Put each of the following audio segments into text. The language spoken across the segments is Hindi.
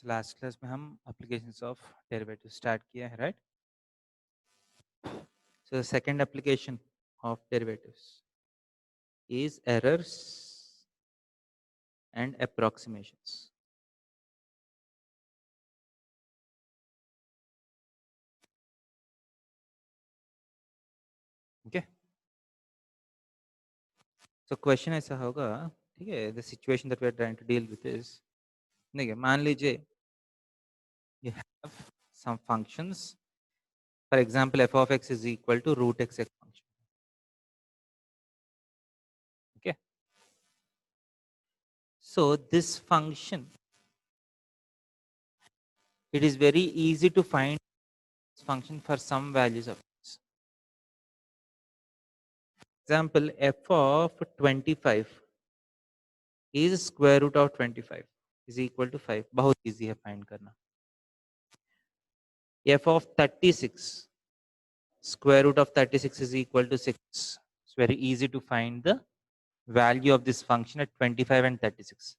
लास्ट क्लास में हम एप्लीकेशंस ऑफ डेरिवेटिव स्टार्ट किया है, right? So second application of derivatives is errors and approximations. Okay, so question ऐसा होगा, ठीक है? The situation that we are trying to deal with is, देखिए मान लीजिए you have some functions, for example f of x is equal to root x function. Okay, so this function, it is very easy to find this function for some values of x. Example, f of 25 is square root of 25 is equal to 5. बहुत easy है find करना. f of 36 square root of 36 is equal to 6. It's very easy to find the value of this function at 25 and 36.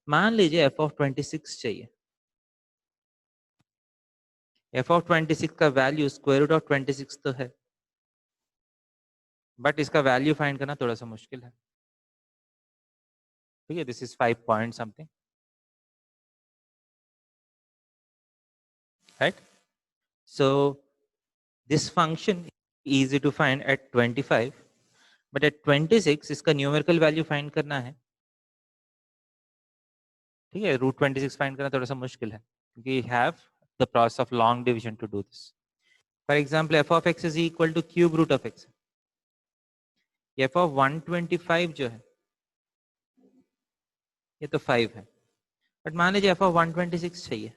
मान लीजिए f of 26 चाहिए. f of 26 का वैल्यू स्क्वायर रूट ऑफ 26 तो है, बट इसका वैल्यू फाइंड करना थोड़ा सा मुश्किल है. ठीक है, this is 5 point something, right? So this function easy to find at 25, but at 26 इसका न्यूमेरिकल वैल्यू फाइंड करना है. ठीक है, रूट 26 फाइंड करना थोड़ा सा मुश्किल है क्योंकि have the process of long division to do this. For example f of x is equal to cube root of x. F of 125 जो है ये तो 5 है, बट मान लीजिए एफ ऑफ 126 चाहिए.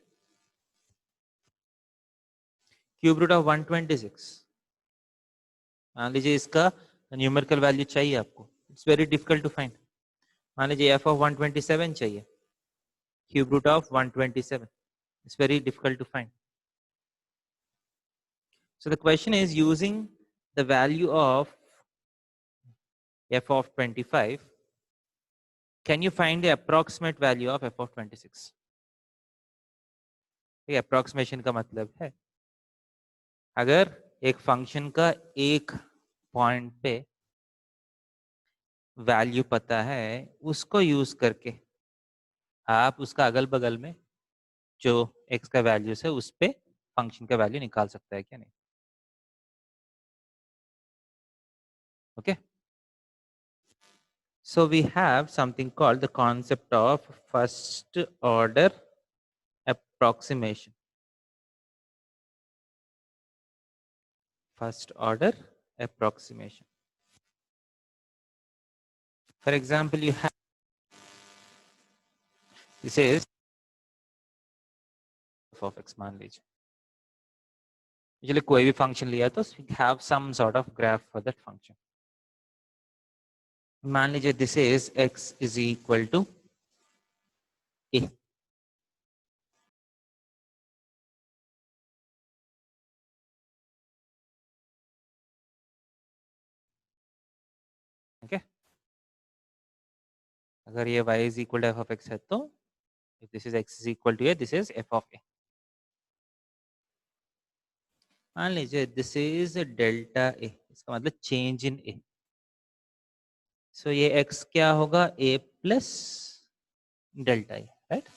क्यूब रूट ऑफ 126, मान लीजिए इसका न्यूमेरिकल वैल्यू चाहिए आपको. It's very difficult to find. मान लीजिए एफ ऑफ 127 चाहिए, cube root of 127. It's very difficult to find. So the question is, using the value of f of 25, can you find the approximate value of f of 26? ये approximation का मतलब है अगर एक फंक्शन का एक पॉइंट पे वैल्यू पता है, उसको यूज करके आप उसका अगल बगल में जो x का वैल्यू है उस पे फंक्शन का वैल्यू निकाल सकता है क्या नहीं. Okay, so we have something called the concept of first order approximation. First order approximation. For example, you have, this is f of x मान लीजिए. Usually कोई भी function लिया तो we have some sort of graph for that function. मान लीजिए this is x is equal to a. Okay, अगर ये y is equal to f of x है तो if this is x is equal to a, this is f of a. मान लीजिए this is delta a, इसका मतलब change in a. So ये x क्या होगा, a plus delta a, right?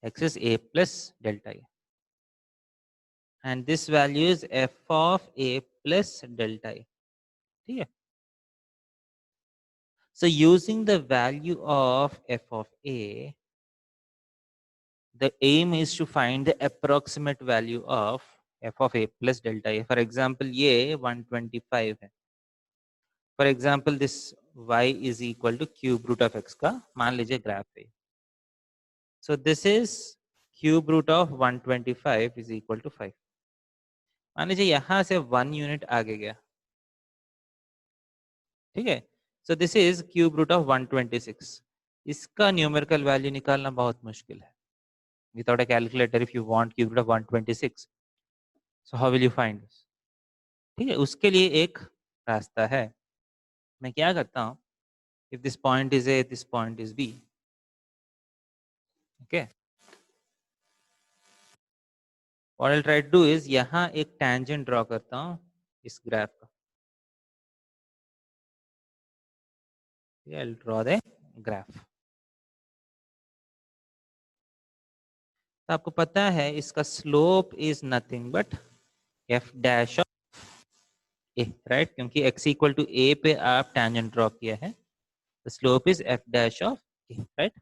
X is a plus delta a. And this value is f of a plus delta a. ठीक है? So using the value of f of a, the aim is to find the approximate value of f of a plus delta a. For example, ये 125 है. For example, this y is equal to cube root of x का मान लीजिए ग्राफ है. So this is cube root of 125 is equal to 5. मान लीजिए यहाँ से 1 यूनिट आगे गया. ठीक है, so this is cube root of 126. इसका न्यूमेरिकल वैल्यू निकालना बहुत मुश्किल है without a calculator. If you want cube root of 126, so how will you find this? ठीक है, उसके लिए एक रास्ता है. मैं क्या करता हूँ, if this point is A, this point is B. Okay, What I'll try to do is यहाँ एक tangent draw करता हूँ इस ग्राफ का. I'll draw the graph. तो आपको पता है इसका slope is nothing but f dash of A, right, क्योंकि x इक्वल टू ए पे आप टेंजेंट ड्रॉ किया है. The slope is f dash of A, right.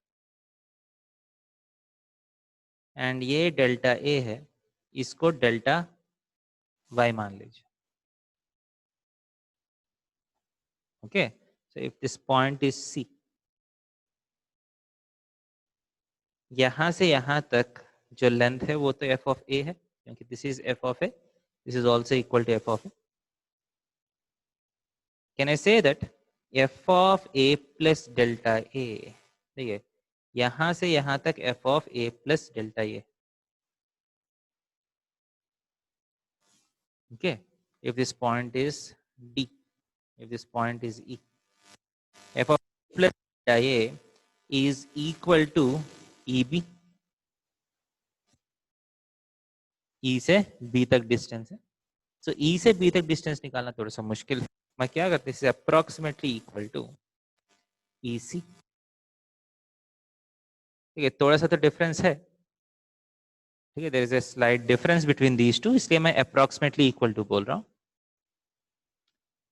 And ये डेल्टा ए है, इसको डेल्टा y मान लीजिए. Okay, so if this point is C, यहां से यहां तक जो लेंथ है वो तो एफ ऑफ ए है, क्योंकि this is f of a, this is also equal to f of a. Can I say that f of a plus delta a, देखिए यहां से यहां तक f of a plus delta a. Okay, if this point is D, if this point is E, f of plus delta A is equal to EB. E से B तक डिस्टेंस है, so E से B तक डिस्टेंस निकालना थोड़ा सा मुश्किल है. मैं क्या करते हैं, अप्रोक्सीमेटली इक्वल टू EC. ठीक है, थोड़ा सा तो डिफरेंस है. ठीक है, there is a slight difference between these two, इसलिए मैं अप्रोक्सीमेटली इक्वल टू बोल रहा हूँ.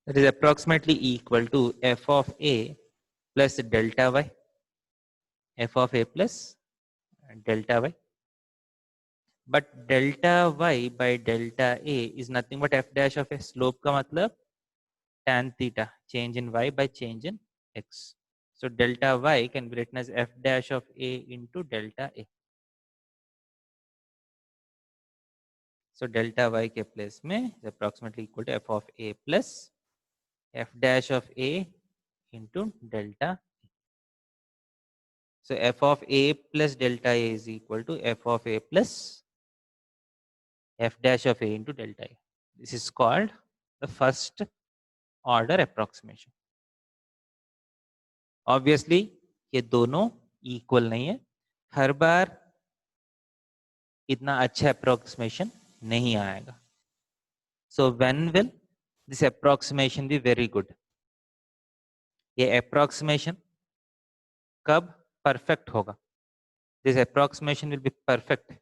That is approximately equal to f of A plus delta y, f of A plus delta y. But delta y by delta a is nothing but f dash of a. Slope का मतलब tan theta, change in y by change in x. So delta y can be written as f dash of a into delta a. So delta y के place में is approximately equal to f of a plus f dash of a into delta a. So f of a plus delta a is equal to f of a plus f dash of a into delta a. This is called the first order approximation. Obviously ये दोनों इक्वल नहीं है, हर बार इतना अच्छा अप्रोक्सीमेशन नहीं आएगा. So when will this approximation be very good? ये अप्रोक्सीमेशन कब परफेक्ट होगा? This approximation will be perfect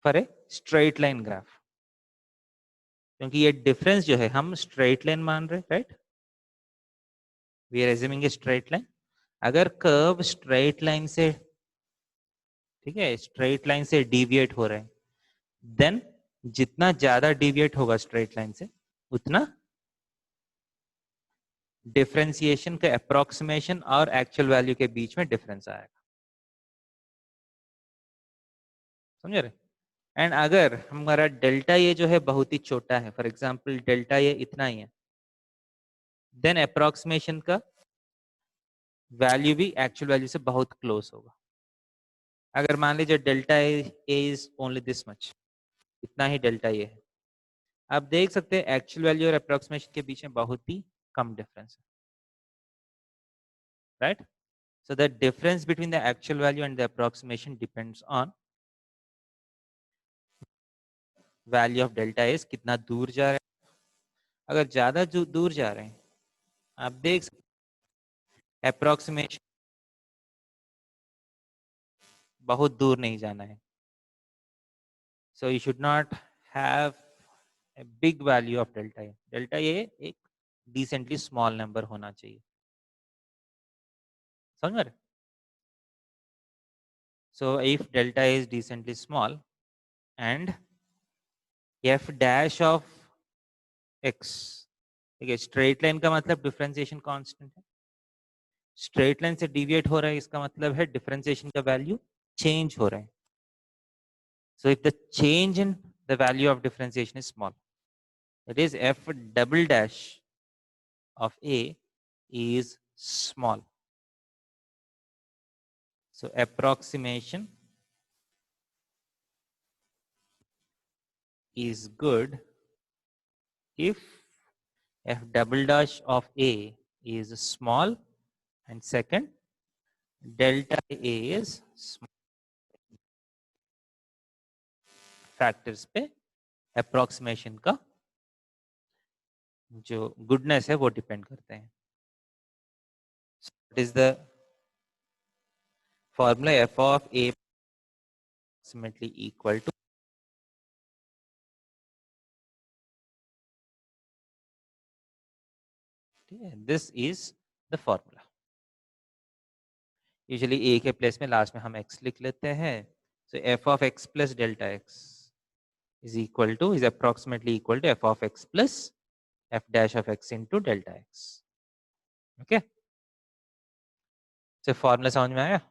for a straight line graph, क्योंकि ये डिफरेंस जो है हम स्ट्रेट लाइन मान रहे, right. We are assuming a straight line. अगर कर्व स्ट्रेट लाइन से, ठीक है, स्ट्रेट लाइन से डिविएट हो रहे हैं, देन जितना ज्यादा डिविएट होगा स्ट्रेट लाइन से, उतना डिफरेंशिएशन के अप्रोक्सीमेशन और एक्चुअल वैल्यू के बीच में डिफरेंस आएगा. समझ रहे? एंड अगर हमारा डेल्टा ये जो है बहुत ही छोटा है, फॉर एग्जांपल डेल्टा ये इतना ही है, देन अप्रोक्सीमेशन का वैल्यू भी एक्चुअल वैल्यू से बहुत क्लोज होगा. अगर मान लीजिए delta A is only this much, इतना ही डेल्टा ये है, आप देख सकते हैं एक्चुअल वैल्यू और अप्रोक्सीमेशन के बीच में बहुत ही कम डिफरेंस है, right. So the difference between the actual value and the approximation depends on value of delta s, कितना दूर जा रहे हैं. अगर ज्यादा दूर जा रहे हैं, आप देख सकते अप्रोक्सीमेशन बहुत दूर नहीं जाना है. So you should not have a big value of delta a. Delta a एक decently small number होना चाहिए. समझ रहे? So if delta is decently small and f dash of x, ठीक है, स्ट्रेट लाइन का मतलब डिफरेंशिएशन कांस्टेंट है, स्ट्रेट लाइन से डिविएट हो रहा है, इसका मतलब है डिफरेंशिएशन का वैल्यू चेंज हो रहा है. So if the change in the value of differentiation is small, that is f double dash of a is small. So approximation is good if f double dash of a is small and second delta a is small. Factors पे अप्रोक्सीमेशन का जो गुडनेस है वो डिपेंड करते हैं. It is the formula f of a approximately equal to this is the formula. Usually a के प्लेस में लास्ट में हम x लिख लेते हैं. सो f of x plus delta x is approximately equal to f of x plus f dash of x into delta x. Okay, so formula समझ में आया.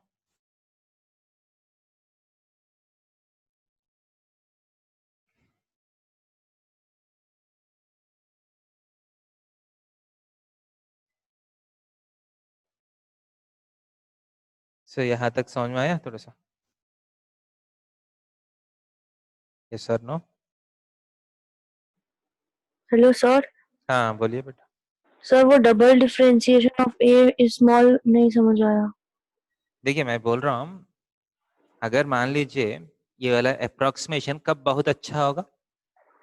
सो यहाँ तक समझ में आया थोड़ा सा. Yes sir no. Hello sir. हाँ बोलिए बेटा. सर वो double differentiation of a small नहीं समझ आया. देखिए मैं बोल रहा हूँ, अगर मान लीजिए ये वाला अप्रोक्सीमेशन कब बहुत अच्छा होगा,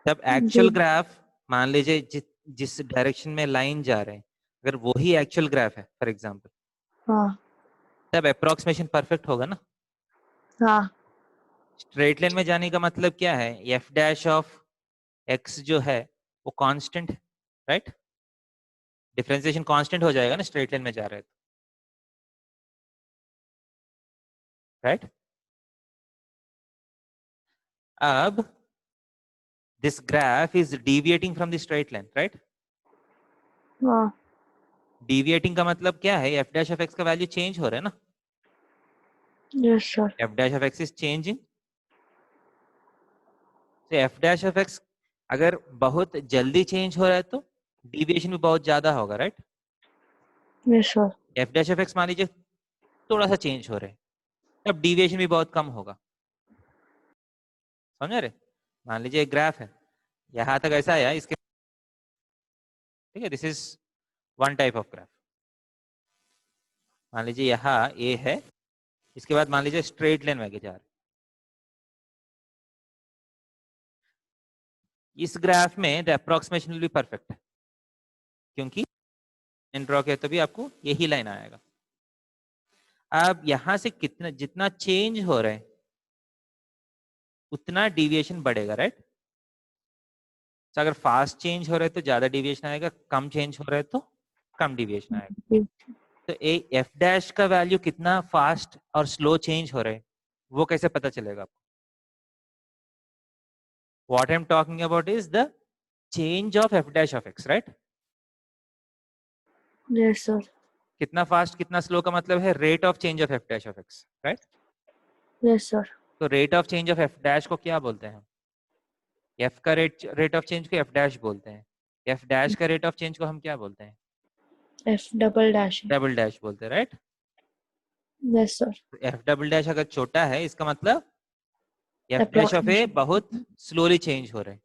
तब जी. एक्चुअल ग्राफ मान लीजिए जिस डायरेक्शन में लाइन जा रहे हैं अगर वो ही एक्चुअल ग्राफ है फॉर एग्जांपल, हाँ. तब अप्रोक्सीमेशन परफेक्ट होगा ना. हाँ. स्ट्रेट लाइन में जाने का मतलब क्या है, एफ डैश ऑफ एक्स जो है वो कांस्टेंट है, राइट. डिफरेंशिएशन कांस्टेंट हो जाएगा ना स्ट्रेट लाइन में जा रहे हैं, राइट. अब this graph is deviating from the straight line, right. हाँ. डिविएटिंग का मतलब क्या है, एफ डैश ऑफ एक्स का वैल्यू चेंज हो रहा है ना. Yes sir. F dash of x is changing. तो एफ डैश ऑफ एक्स अगर बहुत जल्दी चेंज हो रहा है तो डिविएशन भी बहुत ज्यादा होगा, right. Yes sir. F dash of x मान लीजिए थोड़ा सा चेंज हो रहा है, तब डिविएशन भी बहुत कम होगा. समझ रहे. मान लीजिए एक ग्राफ है, यहाँ तक ऐसा है इसके, ठीक है. This is one type of graph. मान लीजिए यहाँ ए है, इसके बाद मान लीजिए स्ट्रेट लाइन में आगे जा रहा है. इस ग्राफ में the approximation will be perfect, क्योंकि इन ड्रॉ किया तो भी आपको यही लाइन आएगा. अब यहां से कितना जितना चेंज हो रहा है उतना डिविएशन बढ़ेगा, राइट. तो अगर फास्ट चेंज हो रहा है तो ज्यादा डिविएशन आएगा, कम चेंज हो रहा है तो कम डिविएशन आएगा. जी. तो एफ डैश का वैल्यू कितना फास्ट और स्लो चेंज हो रहा है वो कैसे पता चलेगा आपको. What I am talking about is the change of f dash of x, right. Yes sir. कितना फास्ट कितना स्लो का मतलब है rate of change of f dash of x, right. Yes sir. तो rate of change of f dash को क्या बोलते हैं, एफ का रेट ऑफ चेंज को एफ डैश बोलते हैं. एफ डैश का रेट ऑफ चेंज को हम क्या बोलते हैं, F double dash. Double dash बोलते हैं, right. Yes sir. F double dash अगर छोटा है इसका मतलब एफ डैश ऑफ ए बहुत अप्रोक्सीमेशन. स्लोली चेंज हो रहे हैं.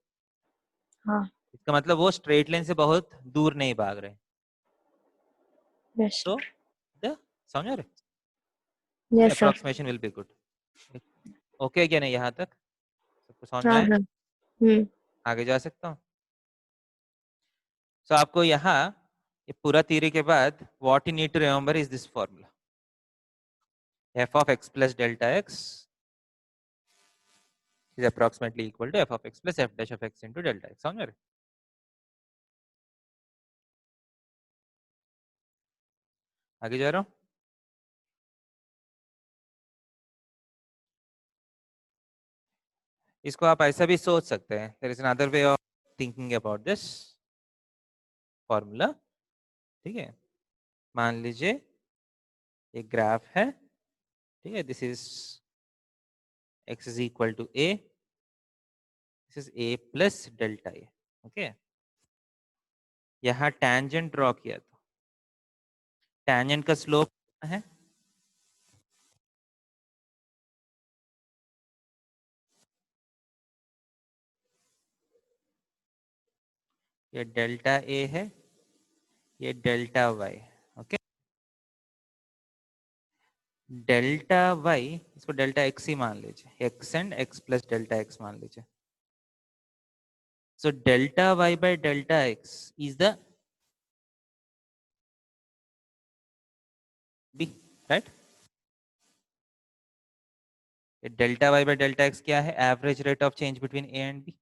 हाँ. इसका मतलब वो स्ट्रेट लाइन से बहुत दूर नहीं भाग रहे. यस तो सर. द समझ रहे, yes sir. Approximation will be good. Okay क्या नहीं, यहाँ तक सबको समझ में हाँ आए, हाँ. आगे जा सकता हूँ. तो आपको यहाँ ये पूरा थ्योरी के बाद what you need to remember is this formula, f of x plus delta x is approximately equal to f of x plus f dash of x into delta x. समझ रहे. आगे जा रहा हूँ. इसको आप ऐसा भी सोच सकते हैं, there is another way of thinking about this formula. ठीक है, मान लीजिए एक ग्राफ है, ठीक है. This is x is equal to a, this is a plus delta a. Okay, यहाँ टेंजेंट ड्रॉ किया तो टेंजेंट का स्लोप है, ये डेल्टा ए है, ये delta y. Okay, delta y, इसको डेल्टा एक्स ही मान लीजिए, x and x plus delta x मान लीजिए. So delta y by delta x is the b, right? Delta y by delta x क्या है? Average rate of change between a and b.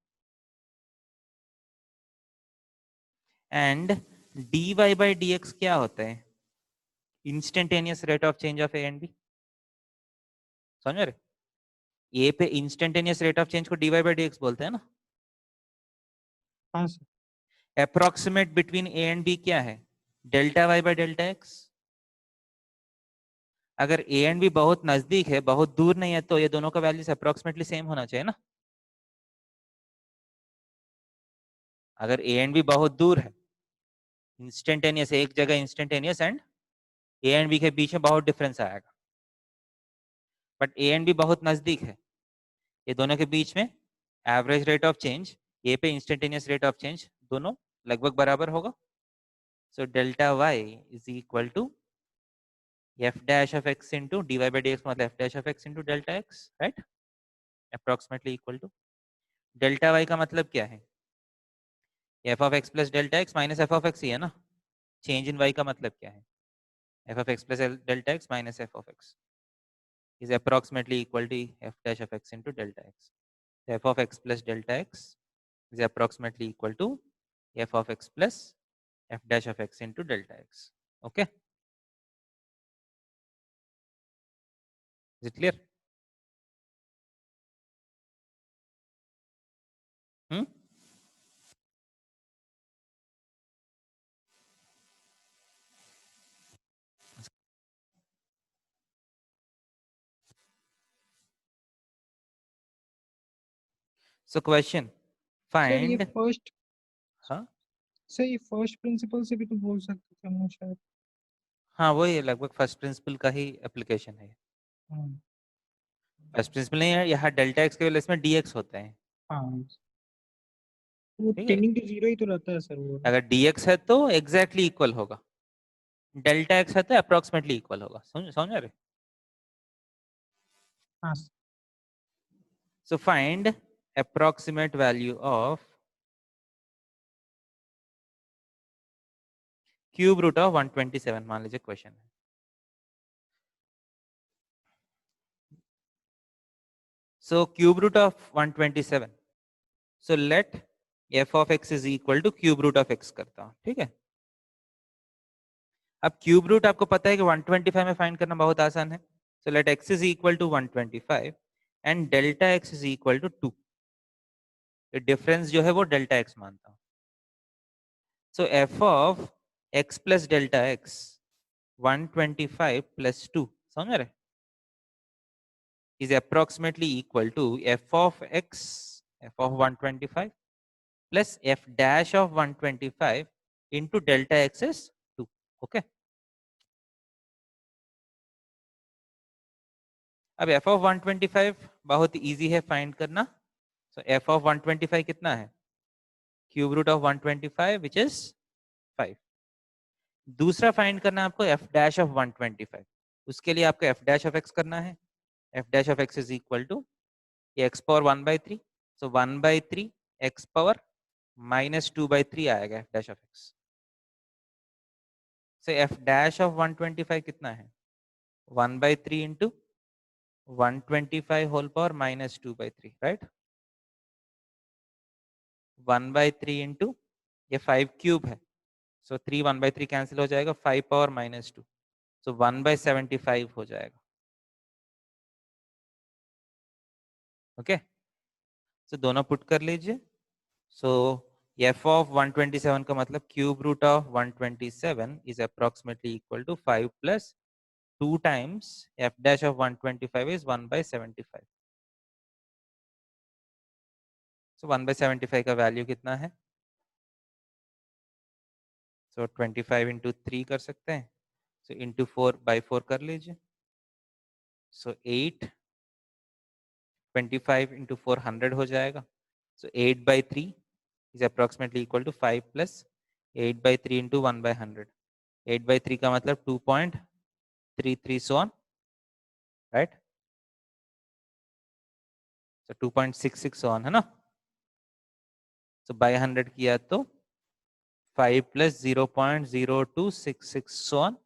And dy by dx क्या होता है? Instantaneous rate of change of a and b. समझ रहे? a पे इंस्टेंटेनियस रेट ऑफ चेंज को dy by dx बोलते हैं ना. हाँ sir. Approximate between a and b क्या है? Delta y by delta x. अगर a एंड b बहुत नजदीक है, बहुत दूर नहीं है, तो ये दोनों का वैल्यूज अप्रोक्सीमेटली सेम होना चाहिए ना. अगर a एंड b बहुत दूर है, इंस्टेंटेनियस, एक जगह instantaneous and A and B के बीच में बहुत डिफरेंस आएगा. बट ए एंड बी बहुत नजदीक है, ये दोनों के बीच में average rate of change, a पे इंस्टेंटेनियस रेट ऑफ चेंज दोनों लगभग बराबर होगा. So delta y is equal to f dash of x into d y by d x, मतलब f dash of x into delta x, right? Approximately equal to delta y का मतलब क्या है? F of x plus delta x minus f of x ही है ना. चेंज इन वाई का मतलब क्या है? F of x plus delta x minus f of x is approximately equal to f dash of x into delta x. So f of x plus delta x is approximately equal to f of x plus f dash of x into delta x. Okay, is it clear? Hmm? So question, sir ये find. फर्स्ट, हाँ सर ये फर्स्ट प्रिंसिपल से भी तो बोल सकते थे हम लोग शायद. हाँ, वही लगभग फर्स्ट प्रिंसिपल का ही एप्लीकेशन है. हाँ. फर्स्ट प्रिंसिपल नहीं है, यहाँ डेल्टा एक्स के वैल्यू में dx होता है. हाँ, वो ठीक है, टेंडिंग टू जीरो ही तो रहता है सर वो. अगर dx है तो एग्जैक्टली इक्वल होगा, डेल्टा एक्स है तो अप्रोक्सीमेटली इक्वल होगा. समझ रहे? हाँ. So find approximate value of cube root of 127 मान लीजिए क्वेश्चन है. So cube root of 127, so let f of x is equal to cube root of x करता हूं. ठीक है, अब क्यूब रूट आपको पता है कि 125 में फाइंड करना बहुत आसान है. So let x is equal to 125 and delta x is equal to 2. Difference जो है वो डेल्टा एक्स मानता हूं. So f of x plus delta x 125 plus 2, समझ रहे, is approximately equal to f of x, f of 125 plus f dash of 125 into delta x is 2. Okay, अब f of 125 बहुत इजी है फाइंड करना. सो f of 125 कितना है? Cube root of 125 which is 5. दूसरा फाइंड करना है आपको f dash of 125. उसके लिए आपको f dash of x करना है. f dash of x is equal to x power 1 by 3. So 1 by 3 x power minus 2 by 3 आएगा f dash of x. So f dash of 125 कितना है? 1 by 3 into 125 whole power minus 2 by 3, right? 1 by 3 into ये 5 क्यूब है, so 3 1 by 3 कैंसिल हो जाएगा, 5 पावर माइनस 2, so 1 by 75 हो जाएगा. ओके, so दोनों पुट कर लीजिए. so f of 127 का मतलब cube root of 127 is approximately equal to 5 plus 2 times f dash of 125 is 1 by 75. So 1 by 75 का वैल्यू कितना है? So 25 इंटू 3 कर सकते हैं. So इंटू 4 by 4 कर लीजिए. So 8, 25 इंटू 4 100 हो जाएगा. So 8 by 3 is approximately equal to 5 plus 8 by 3 into 1 by 100. 8 by 3 का मतलब 2.33 so on राइट। तो 2.66 ऑन है ना, तो बाय 100 किया तो 5 plus 0.0266 on,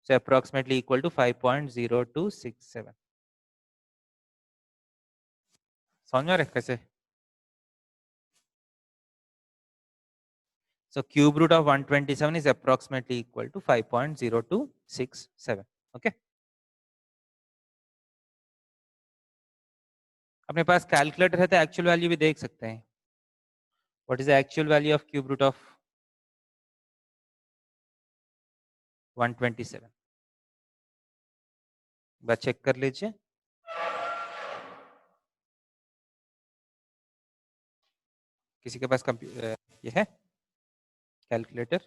so approximately equal to 5.0267। समझ में आ रहा है कैसे? So cube root of 127 is approximately equal to 5.0267। Okay, अपने पास कैलकुलेटर है तो एक्चुअल वैल्यू भी देख सकते हैं। What is the actual value of cube root of 127? बस चेक कर लीजिए। किसी के पास कंप्यूटर ये है कैलकुलेटर?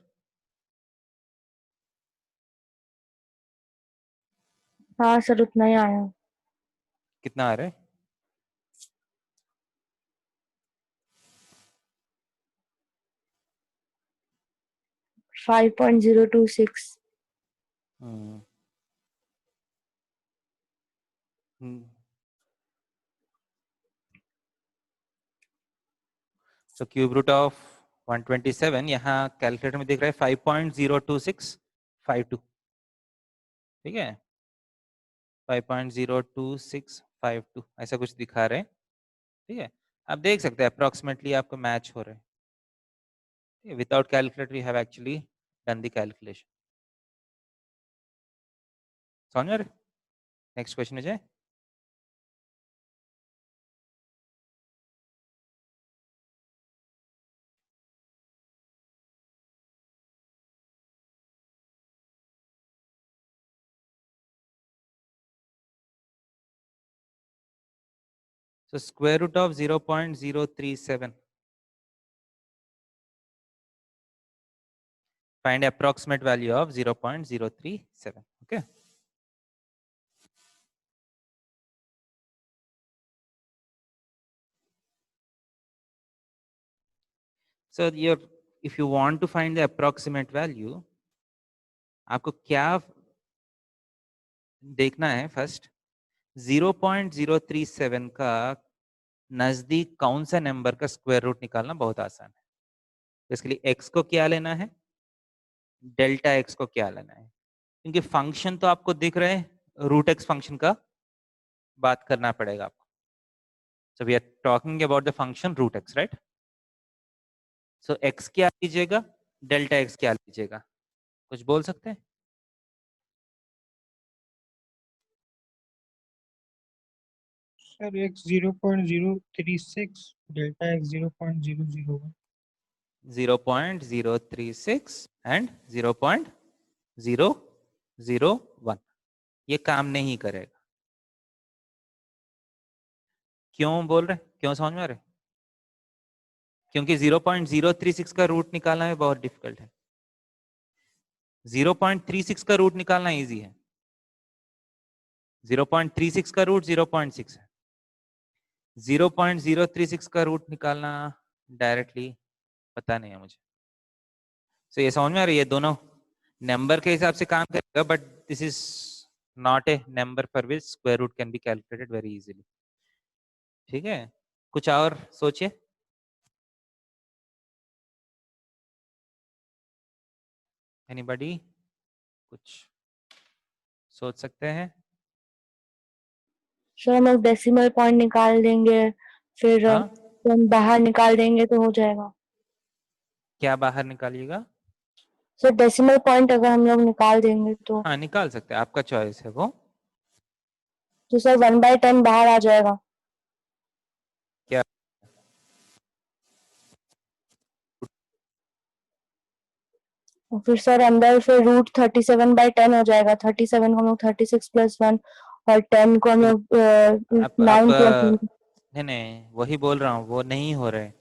हाँ सर, उतना ही आया। कितना आ रहा है? 5.026। तो क्यूब रूट ऑफ 127 यहाँ कैलकुलेटर में दिख रहा है 5.02652। ठीक है, 5.02652 ऐसा कुछ दिखा रहे हैं। ठीक है, आप देख सकते हैं अप्रोक्सीमेटली आपको मैच हो रहे हैं। Without calculator you have actually done the calculation. समझ रहे? नेक्स्ट क्वेश्चन है जाए। So square root of 0.037. Find approximate value of 0.037. Okay. So if you want to find the approximate value, आपको क्या देखना है? फर्स्ट 0.037 का नजदीक कौन सा नंबर का स्क्वायर रूट निकालना बहुत आसान है। तो इसके लिए x को क्या लेना है, डेल्टा x को क्या लेना है, क्योंकि फंक्शन तो आपको दिख रहे हैं, रूट x फंक्शन का बात करना पड़ेगा आपको। So we are talking about the function root x, right? So x क्या लीजिएगा, डेल्टा x क्या लीजिएगा, कुछ बोल सकते हैं? Sir x 0.036, delta x 0.001। 0.036 and 0.001 ये काम नहीं करेगा। क्यों बोल रहे, क्यों समझ में आ रहे? क्योंकि 0.036 का रूट निकालना भी बहुत डिफिकल्ट है। 0.36 का रूट निकालना इजी है। 0.36 का रूट 0.6 है। 0.036 का रूट निकालना डायरेक्टली पता नहीं है मुझे। तो ये समझ में आ रही है, दोनों नंबर के हिसाब से काम करेगा, but this is not a number for which square root can be calculated very easily. ठीक है, कुछ और सोचिए। एनीबॉडी कुछ सोच सकते हैं? सर हम लोग डेसिमल पॉइंट निकाल देंगे, फिर हाँ, हम बाहर निकाल देंगे तो हो जाएगा। क्या बाहर निकालिएगा? सर डेसिमल पॉइंट अगर हम लोग निकाल देंगे तो हाँ निकाल सकते हैं, आपका चॉइस है वो। तो सर 1/10 बाहर आ जाएगा। क्या और फिर सर अंदर फिर रूट 37/10 हो जाएगा। 37 को हम लोग 36 + 1 और 10 को हम लोग 9 + 1। नहीं नहीं, वही बोल रहा हूँ, वो नहीं हो रहे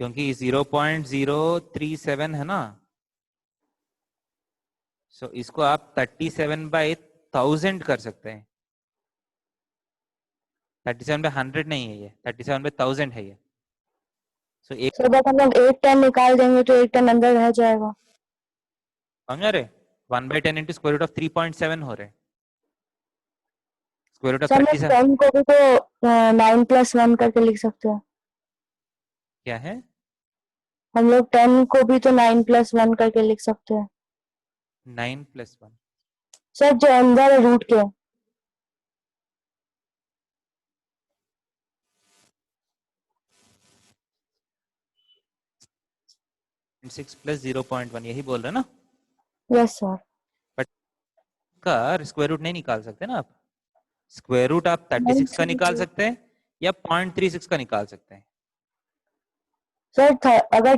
क्योंकि 0.037 है ना। सो इसको आप 37/1000 कर सकते हैं। 37/100 नहीं है ये, 37/1000 है ये। सो एक सर बस हम लोग 8 10 निकाल देंगे तो 1 10 अंदर रह जाएगा। समझ रहे, 1/10 इंटू स्क्वायर रूट ऑफ 3.7 हो रहे। स्क्वायर रूट ऑफ सर मैं 37 10 को भी तो 9+1 करके लिख सकते हैं। क्या है? हम लोग 10 को भी तो 9+1 करके लिख सकते हैं 9+1 सर, जो अंदर है रूट के। 6 प्लस 0.1 यही बोल रहे हैं ना? Yes sir. बट का स्क्वायर रूट नहीं निकाल सकते ना आप। स्क्वायर रूट आप 36 का निकाल सकते हैं या 0.36 का निकाल सकते हैं। सर अगर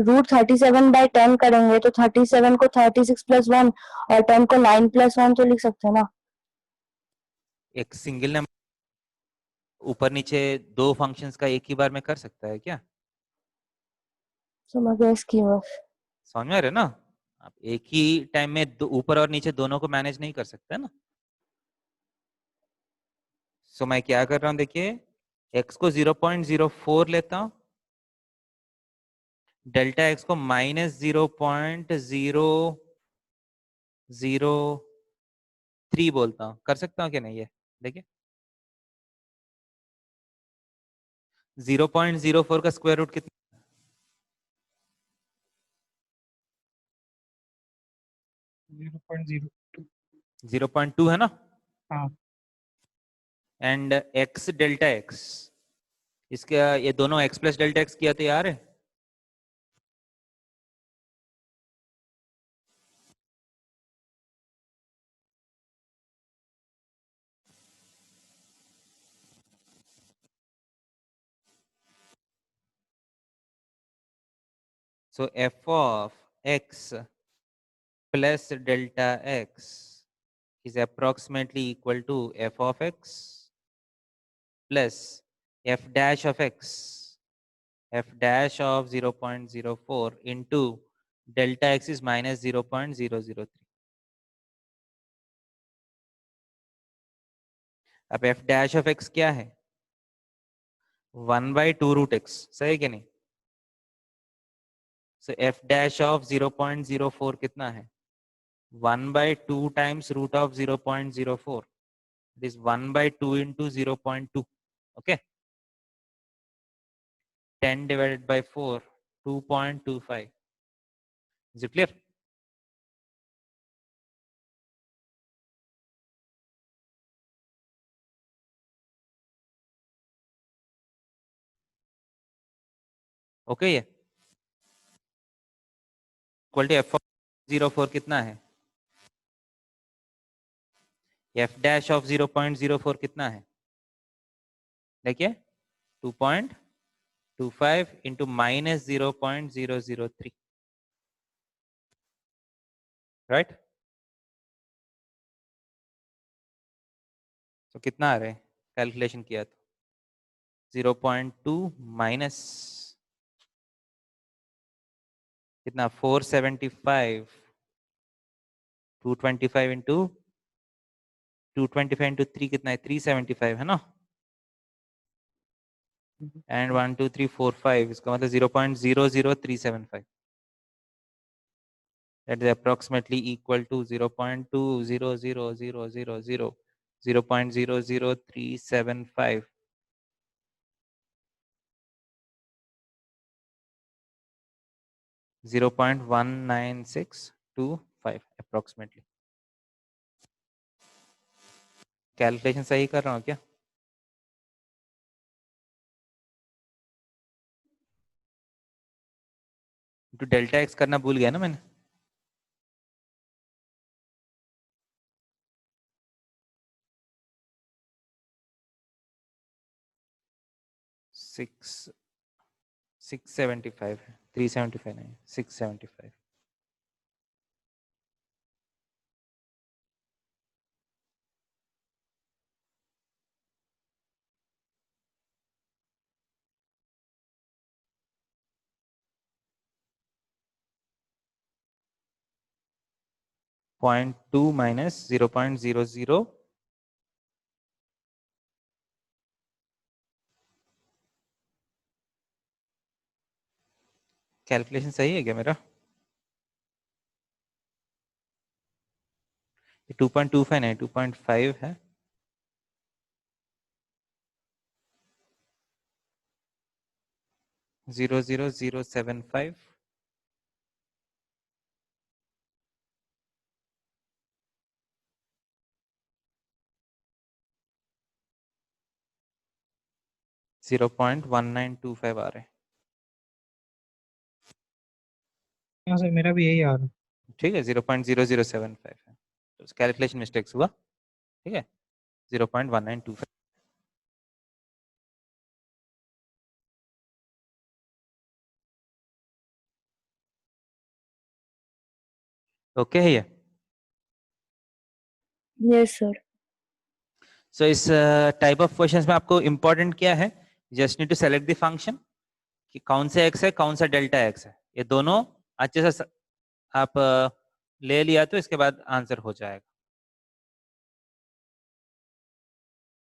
रूट 37/10 करेंगे तो 37 को 36+1 और 10 को 9+1 तो लिख सकते हैं ना। एक सिंगल नंबर ऊपर नीचे दो फंक्शंस का एक ही बार में कर सकता है क्या? समझ गए इसकी बस। समझ में आ रहे हो ना? आप एक ही टाइम में ऊपर और नीचे दोनों को मैनेज नहीं कर सकते ना। सो मैं क्या कर रहा हूं, देखिए x को 0.04 लेता हूं, डेल्टा x को -0.003 बोलता हूं। कर सकता हूं कि नहीं? ये देखिए 0.04 का स्क्वायर रूट कितना? 0.02। 0.2 है ना। हाँ। एंड x डेल्टा x, इसका ये दोनों x प्लस डेल्टा x किया तो यार है। So f of x plus delta x is approximately equal to f of x plus f dash of x, f dash of 0.04 into delta x is minus 0.003. अब f dash of x क्या है? 1/2 root x, सही है कि नहीं? So f dash of 0.04 कितना है? 1/2 times root of 0.04. It is 1/2 into 0.2. Okay. 10 divided by 4, 2.25. Is it clear? Okay, ये इक्वल टू f of 0.04 कितना है? f dash of 0.04 कितना है? देखिए 2.25 into minus 0.003, right? तो कितना आ रहा है कैलकुलेशन किया तो? 0.2 माइनस कितना? 475, 225 इंटू 225 इंटू 3 कितना है? 375 है ना। एंड 1 2 3 4 5, इसका मतलब 0.00375. That is approximately equal to 0.2000000.00375. 0.19625 approximately. Calculation सही कर रहा हूँ क्या? तो डेल्टा एक्स करना भूल गया ना मैंने। सिक्स 675 है, 375 नहीं, 675. .2 minus 0.00. कैलकुलेशन सही है क्या मेरा? 2.25 नहीं, 2.5 है। 00075 0.1925 आ रहे हैं। हाँ सर मेरा भी यही आ रहा है। ठीक है 0.0075 है, तो कैलकुलेशन मिस्टेक्स हुआ। ठीक है 0.1925। ओके है ये। Yes sir. सो इस टाइप ऑफ क्वेश्चंस में आपको इंपॉर्टेंट क्या है, just need to select the function कि कौन सा एक्स है कौन सा डेल्टा एक्स है, ये दोनों अच्छे से आप ले लिया तो इसके बाद आंसर हो जाएगा।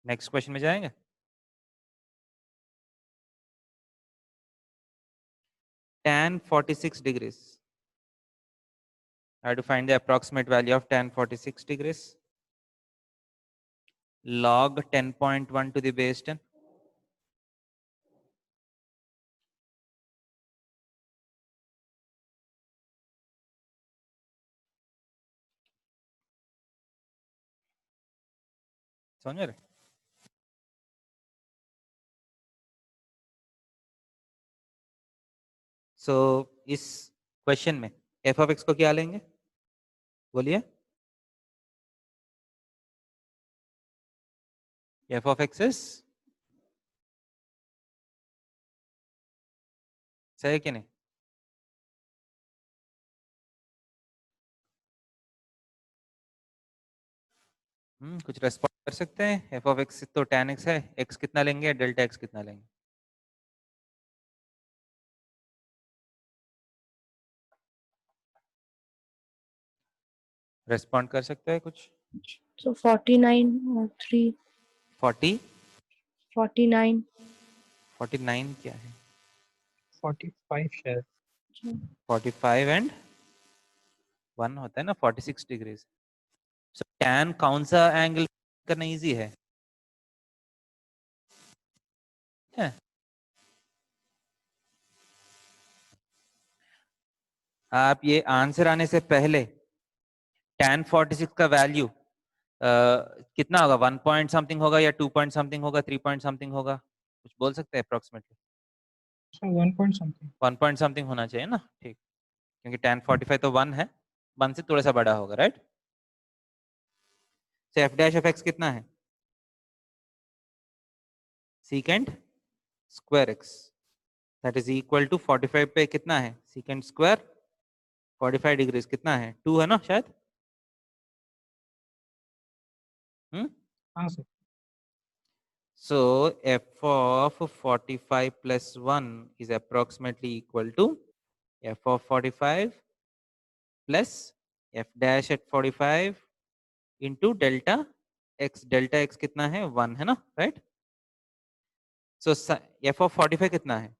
नेक्स्ट क्वेश्चन में जाएंगे। tan 46 degrees. I have to find the approximate value of tan 46 degrees. Log 10.1 to the base 10. समझ रहे? सो इस क्वेश्चन में एफ ऑफ एक्स को क्या लेंगे, बोलिए। एफ ऑफ एक्स इज सही है कि नहीं? कुछ रेस्पॉन्ड कर सकते हैं? एफ ऑफ एक्स तो tan एक्स है, एक्स कितना लेंगे, डेल्टा एक्स कितना लेंगे? रेस्पॉन्ड कर सकते हैं कुछ? So 49 or 3, 40 49. 49 क्या है? 45 शायद। 45 एंड 1 होता है ना 46 डिग्रीज। सो tan कौन सा एंगल करना इजी है? आप ये आंसर आने से पहले tan 46 का वैल्यू कितना होगा, 1 पॉइंट समथिंग होगा या 2 पॉइंट समथिंग होगा, 3 पॉइंट समथिंग होगा, कुछ बोल सकते हैं approximately? Sir 1 point something. 1 point something होना चाहिए ना, ठीक, क्योंकि tan 45 तो 1 है, 1 से थोड़ा सा बड़ा होगा, राइट? तो एफ डैश ऑफ एक्स कितना है? Secant square x that is equal to 45 पे कितना है सीकेंट स्क्वायर 45 डिग्रीज कितना है, 2 है ना शायद। हाँ sir. So f of 45 plus 1 is approximately equal to f of 45 plus f dash at 45 into delta x. Delta x कितना है, 1 है ना, right? So f of 45 कितना है,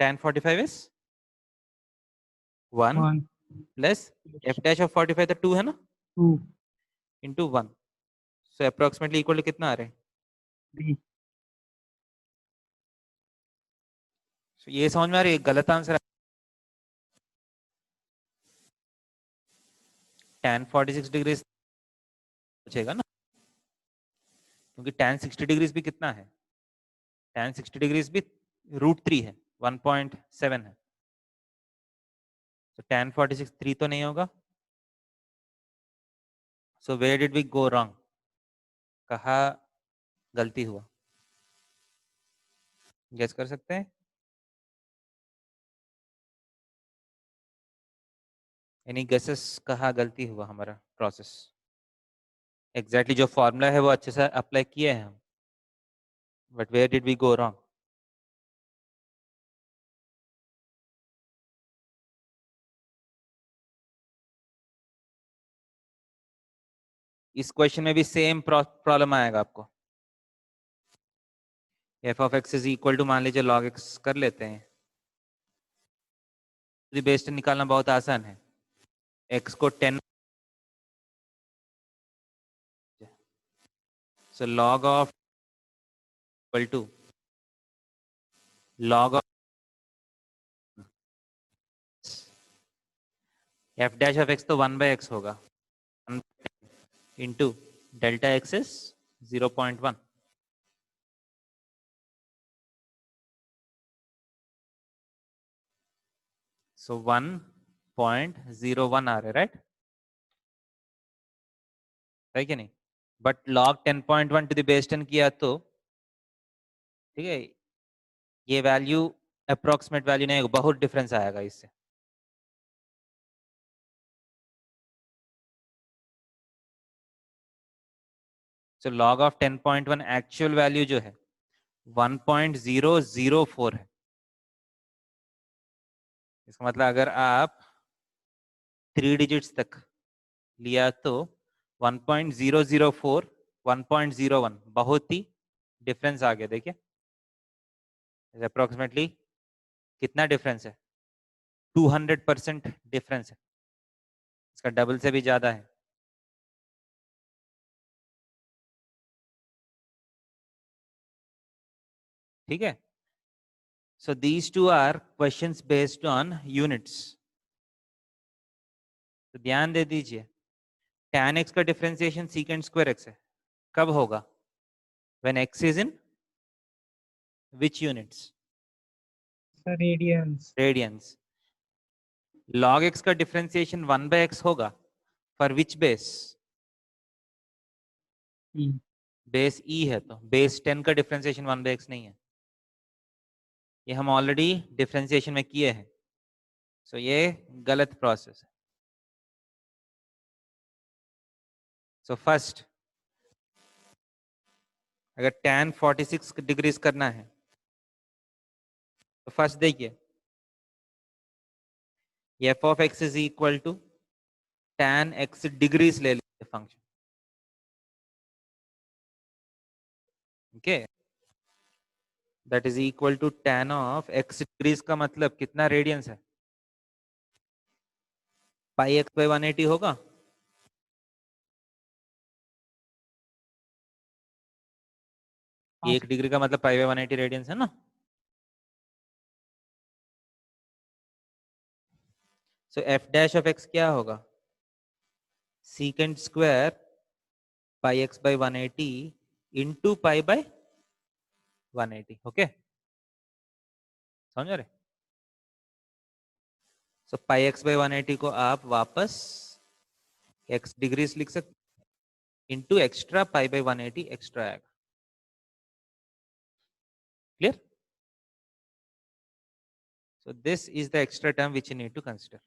tan 45 is 1 1 plus f dash of 45 तो 2 है ना, 2 into 1. So approximately equal to कितना आ रहे हैं? 3। So ये समझ में आ रही है, गलत आंसर tan 46 डिग्री पूछेगा ना, क्योंकि tan 60 डिग्रीज भी कितना है, tan 60 डिग्रीज भी √3 है, 1.7 है। तो tan 46 3 तो नहीं होगा। So where did we go wrong, कहा गलती हुआ, गेस कर सकते हैं? एनी गेसेस, कहा गलती हुआ हमारा प्रोसेस? एग्जैक्टली जो फॉर्मूला है वो अच्छे से अप्लाई किए हैं हम, but where did we go wrong? इस क्वेश्चन में भी सेम प्रॉब्लम आएगा आपको। F of x is equal to, मान लीजिए लॉग एक्स कर लेते हैं, बेस निकालना बहुत आसान है। एक्स को 10, so log of equal to log of f dash of x तो 1/x होगा, into delta x is 0.1. So 1.01 आ रहे, राइट? है कि नहीं? But log 10.1 to the base 10 किया तो ठीक है, ये वैल्यू अप्रोक्सीमेट वैल्यू नहीं, बहुत डिफरेंस आएगा इससे. सो log ऑफ 10.1 एक्चुअल वैल्यू जो है 1.004 है. इसका मतलब अगर आप 3 डिजिट्स तक लिया तो 1.004 1.01 बहुत ही डिफरेंस आ गया. देखिए अप्रोक्सीमेटली कितना डिफरेंस है, 200% डिफरेंस है, इसका डबल से भी ज्यादा है. ठीक है. So these two are questions based on units. तो ध्यान दे दीजिए, tan x का डिफरेंशिएशन secant स्क्वायर x है, कब होगा? when x is in which units? Sir, radians. radians. log x का डिफरेंशिएशन 1/x होगा for which base? E. Base e है, तो बेस 10 का डिफरेंशिएशन 1/x नहीं है, ये हम ऑलरेडी डिफरेंशिएशन में किए हैं. सो ये गलत प्रोसेस है. सो फर्स्ट अगर tan 46 डिग्रीज करना है तो फर्स्ट देखिए, f of x is equal to tan x degrees ले लीजिए function. Okay, that is equal to tan of x degrees का मतलब कितना रेडियंस है? पाई एक्स बाई 180 होगा. हाँ, 1 डिग्री का मतलब पाई बाई 180 रेडियंस है ना. सो एफ डैश ऑफ एक्स क्या होगा? Secant square pi x by 180 into pi by 180. Okay, समझ रहे? सो पाई एक्स बाई 180 को आप वापस x डिग्रीज लिख सकते, into extra pi by 180 extra आएगा. Clear? So this is the extra term which you need to consider.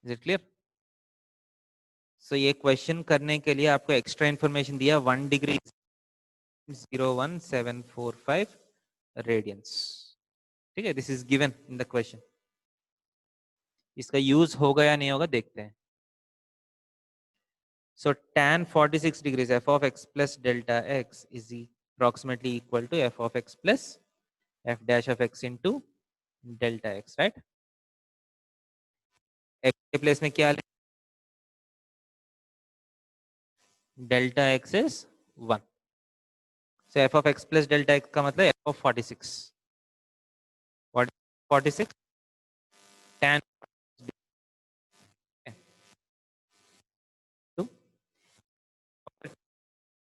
Is it clear? So ये क्वेश्चन करने के लिए आपको एक्स्ट्रा इंफॉर्मेशन दिया 1 डिग्री 01745 रेडियंस. ठीक है, this is given in the question. इसका यूज होगा या नहीं होगा देखते हैं. So tan 46 degrees f of x plus delta x is approximately equal to f of x plus f dash of x into delta x, right? x के प्लेस में क्या ले? delta x is 1. So f of x plus delta x का मतलब f of 46. What is 46? tan to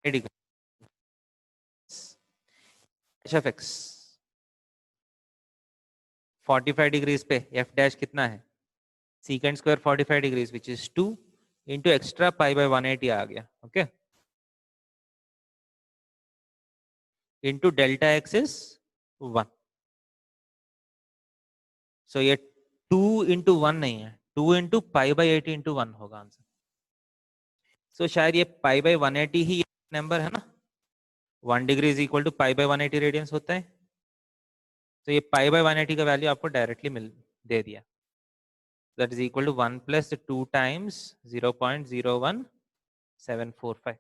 8 degree. Dash of x 45 degrees पे f डैश कितना है? secant square 45 degrees which is 2 into extra pi by 180 आ गया. Okay, into delta x is 1. सो ये 2 इंटू 1 नहीं है, 2 इंटू पाई बाई 80 इंटू 1 होगा आंसर. सो शायद ये पाई बाई 180 ही नंबर है ना. 1 degree is equal to pi by 180 radians होता है. तो ये पाई बाई 180 का वैल्यू आपको डायरेक्टली मिल दे दिया. That is equal to 1 plus 2 times 0.01745.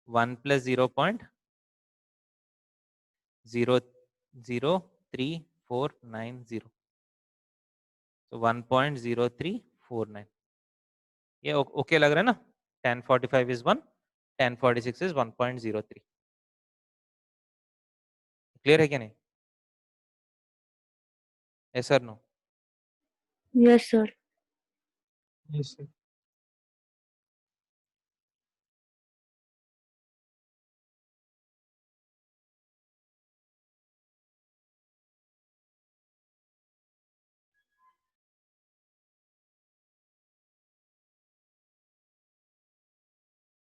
1 plus 0.00349. तो 1.0349. ये ओके लग रहा है ना? tan 45 is 1, tan 46 is 1.03. Clear है क्या नहीं? yes or no? Yes, sir. Yes, sir.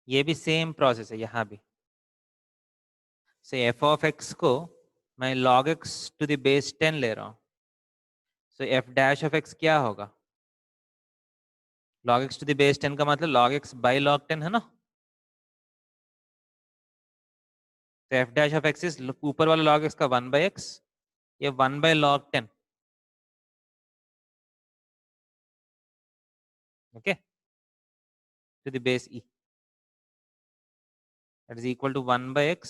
ये भी सेम प्रोसेस है यहाँ भी। से एफ ऑफ एक्स को मैं log x to the base 10 ले रहा हूँ, so f dash of x क्या होगा? log x to the base 10 का मतलब log x बाई log 10 है ना। तो f dash of x is ऊपर वाला log x का 1 बाई एक्स, ये 1 by log 10, okay, to the base e, that is equal to 1 by x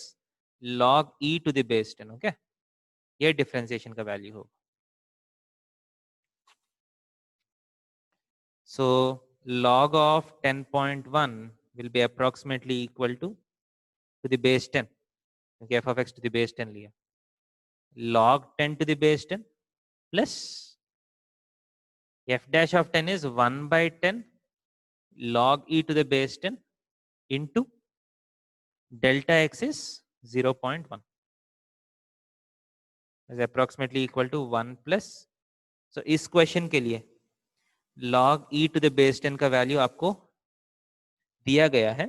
log e to the base 10, okay. ये डिफरेंशिएशन का वैल्यू होगा। So log of 10.1 will be approximately equal to the base 10, क्योंकि f of x to the base 10 लिया, log 10 to the base 10 plus f dash of 10 is 1 by 10 log e to the base 10 into delta x is 0.1 is approximately equal to 1 plus, so इस क्वेश्चन के लिए log e to the base 10 का वैल्यू आपको दिया गया है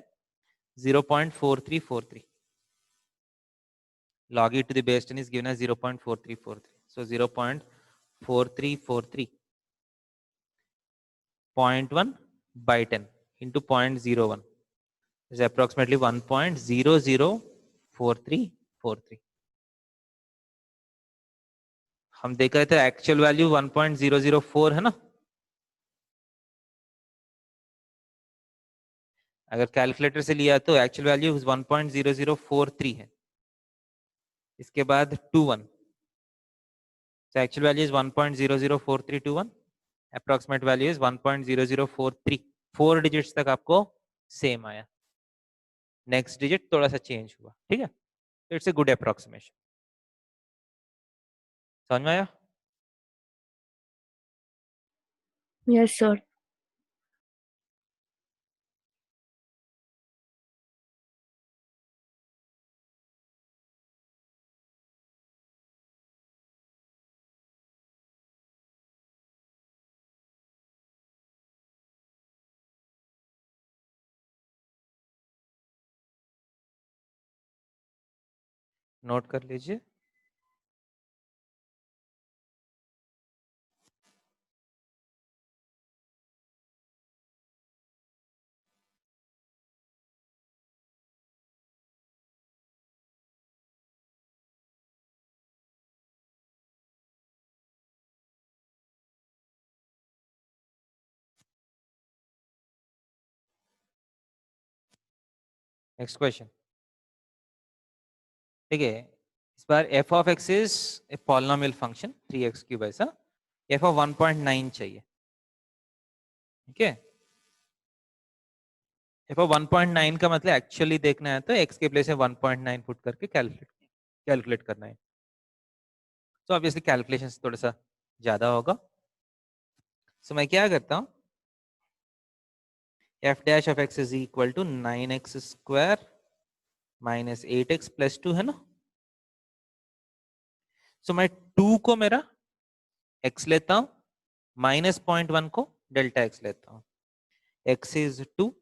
0.4343, log e to the base 10 is given as 0.4343, so 0.4343 0.1 by 10 into 0.01 is approximately 1.004343। हम देख रहे थे एक्चुअल वैल्यू 1.004 है ना। अगर कैलकुलेटर से लिया तो एक्चुअल वैल्यू 1.0043 है, इसके बाद 21, so actual value is 1.004321, approximate value is 1.0043, 4 digits तक आपको सेम आया, नेक्स्ट डिजिट थोड़ा सा चेंज हुआ, ठीक है। तो इट्स ए गुड अप्रोक्सीमेशन, समझ में आया? Yes, sir. नोट कर लीजिए। नेक्स्ट क्वेश्चन, ठीक है। इस बार f of x is a polynomial function 3x cube, ऐसा एफ ऑफ 1.9 चाहिए, ठीक है। एफ ऑफ 1.9 का मतलब एक्चुअली देखना है तो x के प्लेस में 1.9 पुट करके कैलकुलेट करना है, तो ऑब्वियसली कैलकुलेशन थोड़ा सा ज्यादा होगा। सो मैं क्या करता हूँ, f dash of x is equal to 9x square minus 8x plus 2 है ना। सो मैं 2 को मेरा x लेता हूँ, माइनस 0.1 को डेल्टा x लेता हूँ, x is 2,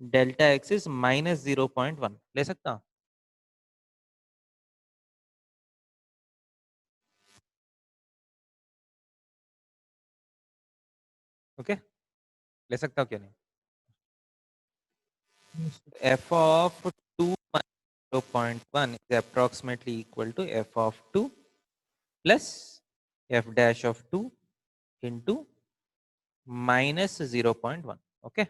delta x is minus 0.1 ले सकता हूँ, ओके ले सकता हूँ क्या नहीं। Yes, sir. f of 2 minus 0.1 is approximately equal to f of 2 plus f dash of 2 into minus 0.1, okay.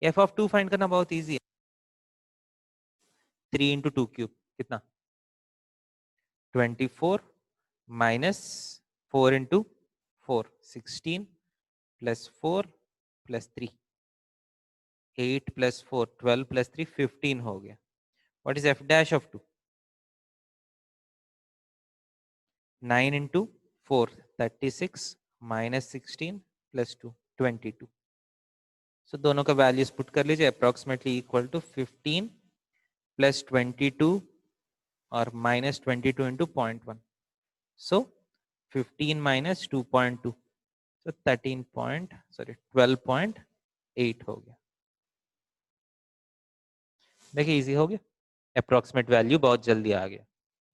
f of 2 find करना बहुत इजी है, 3 into 2 क्यूब कितना 24 minus 4 into 4 16 plus 4 plus 3 8 plus 4 12 plus 3 15 हो गया। What is f dash of 2? 9 into 4, 36 minus 16 plus 2, 22. So दोनों का वैल्यूज पुट कर लीजिए, अप्रोक्सीमेटली इक्वल टू 15 प्लस 22 और minus 22 into 0.1. So 15 minus 2.2, so 12.8 हो गया. देखिए इजी हो गया, अप्रोक्सीमेट वैल्यू बहुत जल्दी आ गया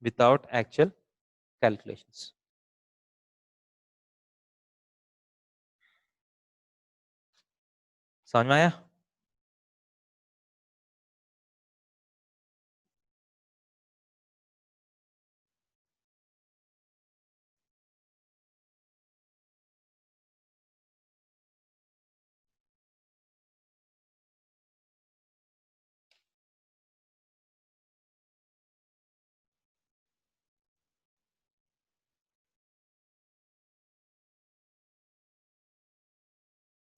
विदाउट एक्चुअल कैलकुलेशंस. समझ में आया?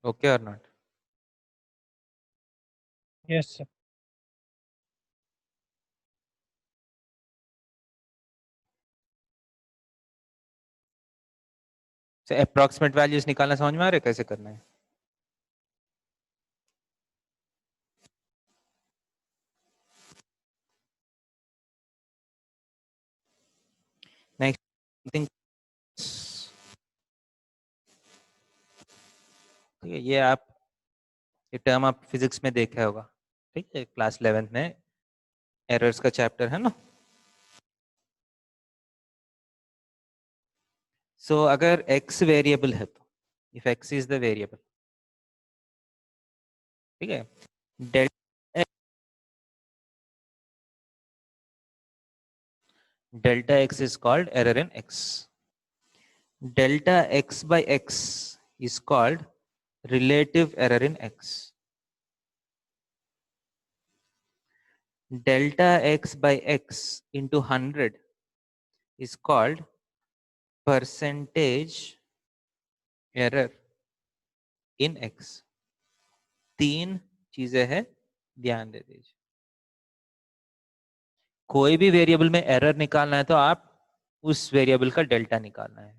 Okay or not? Yes, sir. So approximate values निकालना समझ में आ रहा है कैसे करना है? Next thing, ठीक है, ये टर्म आप फिजिक्स में देखा होगा, ठीक है, क्लास 11th में एरर्स का चैप्टर है ना. सो अगर x वेरिएबल है तो if x is the variable, ठीक है, delta x is called error in x. Delta x by x is called relative error in x. Delta x by x into 100 is called percentage error in x. 3 चीजें हैं, ध्यान दे दीजिए. कोई भी वेरिएबल में एरर निकालना है तो आप उस वेरिएबल का डेल्टा निकालना है.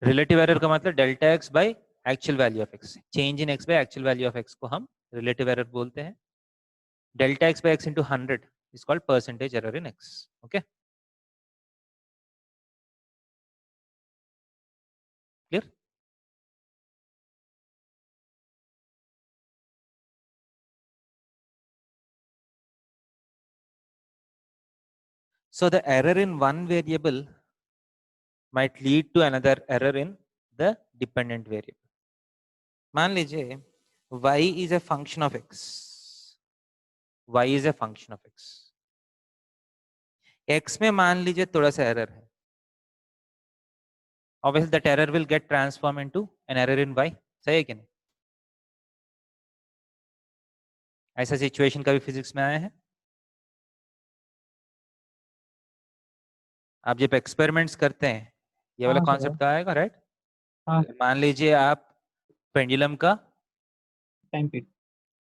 रिलेटिव एरर का मतलब delta x by actual value of x. Change in x by actual value of x को हम रिलेटिव एरर बोलते हैं. Delta x by x into 100 is called percentage error in x. Okay, clear? So the error in one variable might lead to another error in the dependent variable. मान लीजिए y is a function of x. y is a function of x. x में मान लीजिए थोड़ा सा एरर है. Obviously that error will get transformed into an error in y. सही है कि नहीं? ऐसा सिचुएशन कभी फिजिक्स में आया है? आप जब एक्सपेरिमेंट्स करते हैं ये वाला हाँ सर. कॉन्सेप्ट का आएगा, राइट? हाँ. मान लीजिए आप पेंडुलम का, टाइम पीरियड.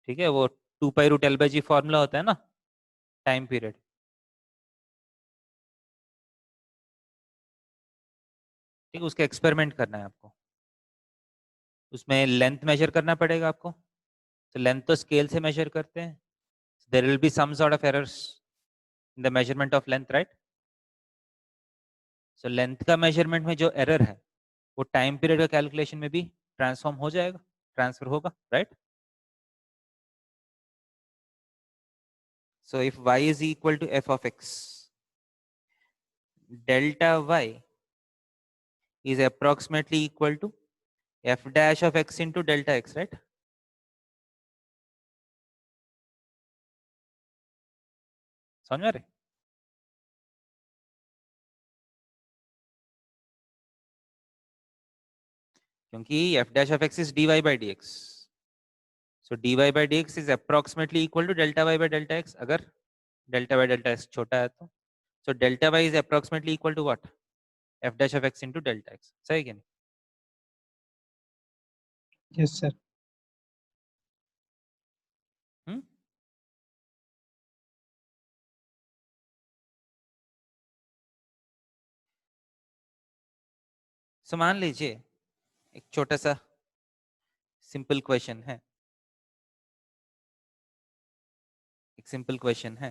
ठीक है, वो 2 pi root L by G formula होता है ना, टाइम पीरियड. ठीक है, उसका एक्सपेरिमेंट करना है आपको. उसमें लेंथ मेजर करना पड़ेगा आपको. तो लेंथ तो स्केल से मेजर करते हैं. There will be some sort of errors in the measurement of length, right? So length का मेजरमेंट में जो एरर है वो टाइम पीरियड का कैलकुलेशन में भी ट्रांसफॉर्म हो जाएगा, ट्रांसफर होगा, right? So if y is equal to f of x, delta y is approximately equal to f dash of x into delta x, right? समझ में आ रहे? क्योंकि f dash of x is dy by dx. So dy by dx is approximately equal to delta y by delta x. अगर delta by delta x छोटा है तो, so delta y is approximately equal to what? f dash of x into delta x. सही क्या नहीं? Yes, sir. हम्म? सो मान लीजिए एक छोटा सा सिंपल क्वेश्चन है, एक सिंपल क्वेश्चन है,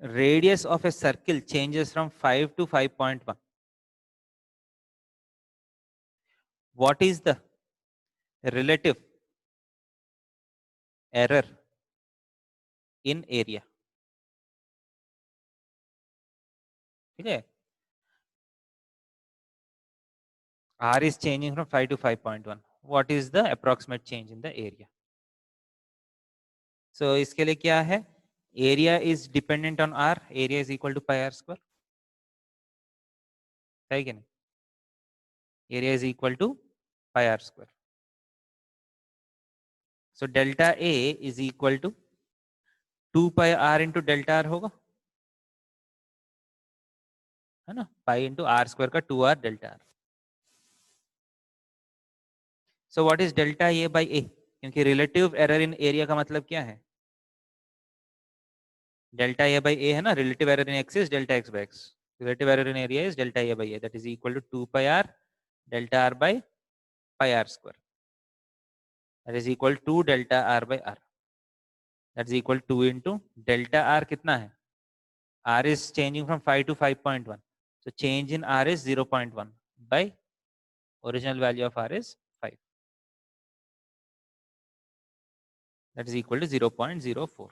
radius of a circle changes from 5 to 5.1. What is the relative error in area? ठीक है, R is changing from 5 to 5.1. What is the approximate change in the area? So इसके लिए क्या है? Area is dependent on R. Area is equal to pi R square. है कि नहीं? Area is equal to pi R square. So delta A is equal to 2 pi R into delta R होगा, है ना? Pi into R square का 2R delta R. So what is delta A by A? क्योंकि relative error in area का मतलब क्या है? Delta A by A है ना, relative error in X is delta X by X. Relative error in area is delta A by A, that is equal to 2 pi R delta R by pi R square. That is equal to delta R by R. That is equal to 2 into delta R कितना है? R is changing from 5 to 5.1. So change in R is 0.1 by original value of R is 5. That is equal to 0.04.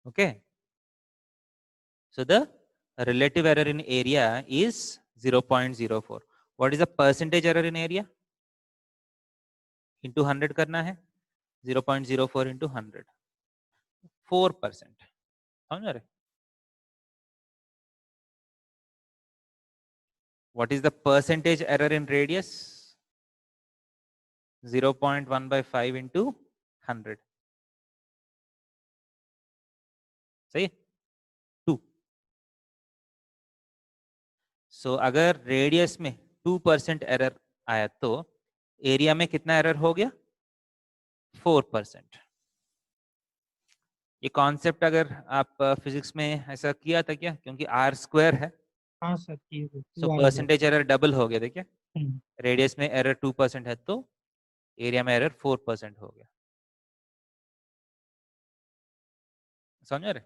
Okay. So the relative error in area is 0.04. What is the percentage error in area? Into 100 करना है, 0.04 into 100, 4%. समझ रहे? What is the percentage error in radius? 0.1 by 5 into 100. सही? 2. So अगर रेडियस में 2% एरर आया तो एरिया में कितना एरर हो गया? 4%. ये कॉन्सेप्ट अगर आप फिजिक्स में ऐसा किया था क्या? क्योंकि आर स्क्वायर है, हाँ सर की सो परसेंटेज एरर डबल हो गया. देखिए हम्म। रेडियस में एरर 2% है तो एरिया में एरर 4% हो गया. समझ रहे?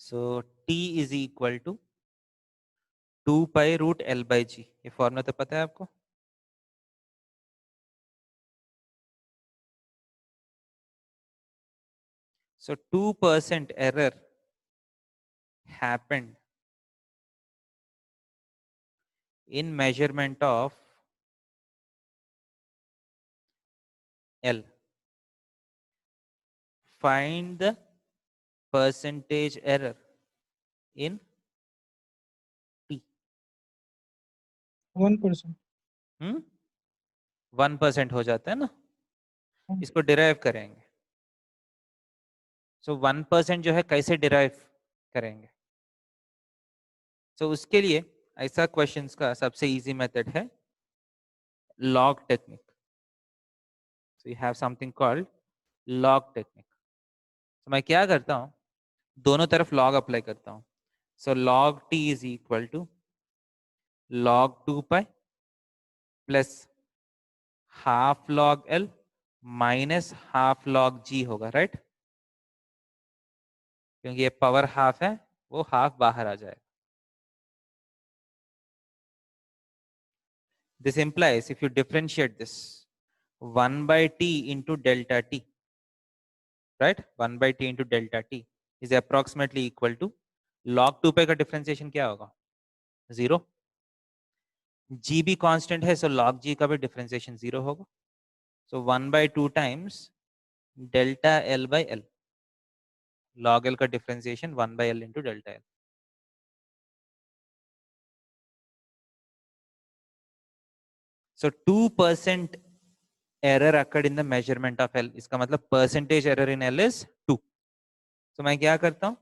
So T is equal to 2 pi root L by g. ये फॉर्मूला तो पता है आपको? So 2% error happened in measurement of L. Find the percentage error in T. 1%. 1% हो जाता है ना, इसको डिराइव करेंगे. सो 1% जो है कैसे डिराइव करेंगे? सो उसके लिए ऐसा क्वेश्चंस का सबसे इजी मेथड है log technique. So you have something called log technique. तो मैं क्या करता हूँ, दोनों तरफ लॉग अप्लाई करता हूँ. So log T is equal to log 2 pi plus half log L minus half log G होगा, राइट? क्योंकि ये पावर हाफ है, वो हाफ बाहर आ जाएगा. This implies if you differentiate this 1 by t into delta t, right? 1 by t into delta t is approximately equal to log 2 pi का डिफरेंशिएशन क्या होगा? 0. g भी कांस्टेंट है, सो log g का भी डिफरेंशिएशन 0 होगा. सो 1 by 2 times delta L by L. log L का differentiation 1/L into delta L. So 2% error occurred in the measurement of L. इसका मतलब percentage error in L is 2. So मैं क्या करता हूँ,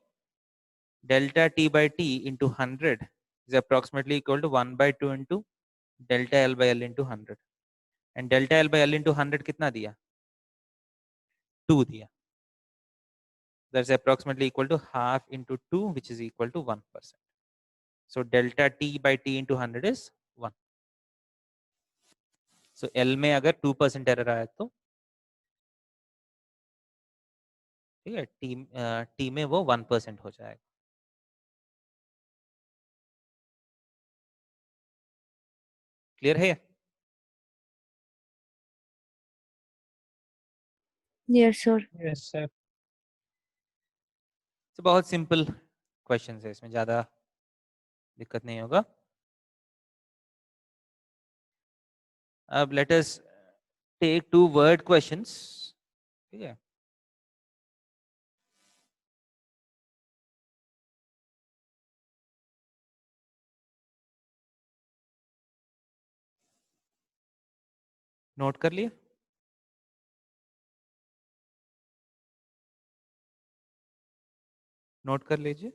delta T by T into 100 is approximately equal to 1/2 into delta L by L into 100. And delta L by L into 100 कितना दिया, 2 दिया. That's approximately equal to half into 2, which is equal to 1%. So delta T by T into 100 is 1. So L में अगर 2% error आया तो ठीक है, T में वो 1% हो जाएगा. क्लियर है? Yes, sir. Yes, sir. तो बहुत सिंपल क्वेश्चन है, इसमें ज्यादा दिक्कत नहीं होगा. अब let us take 2 word questions. ठीक है, नोट कर लिए? नोट कर लीजिए.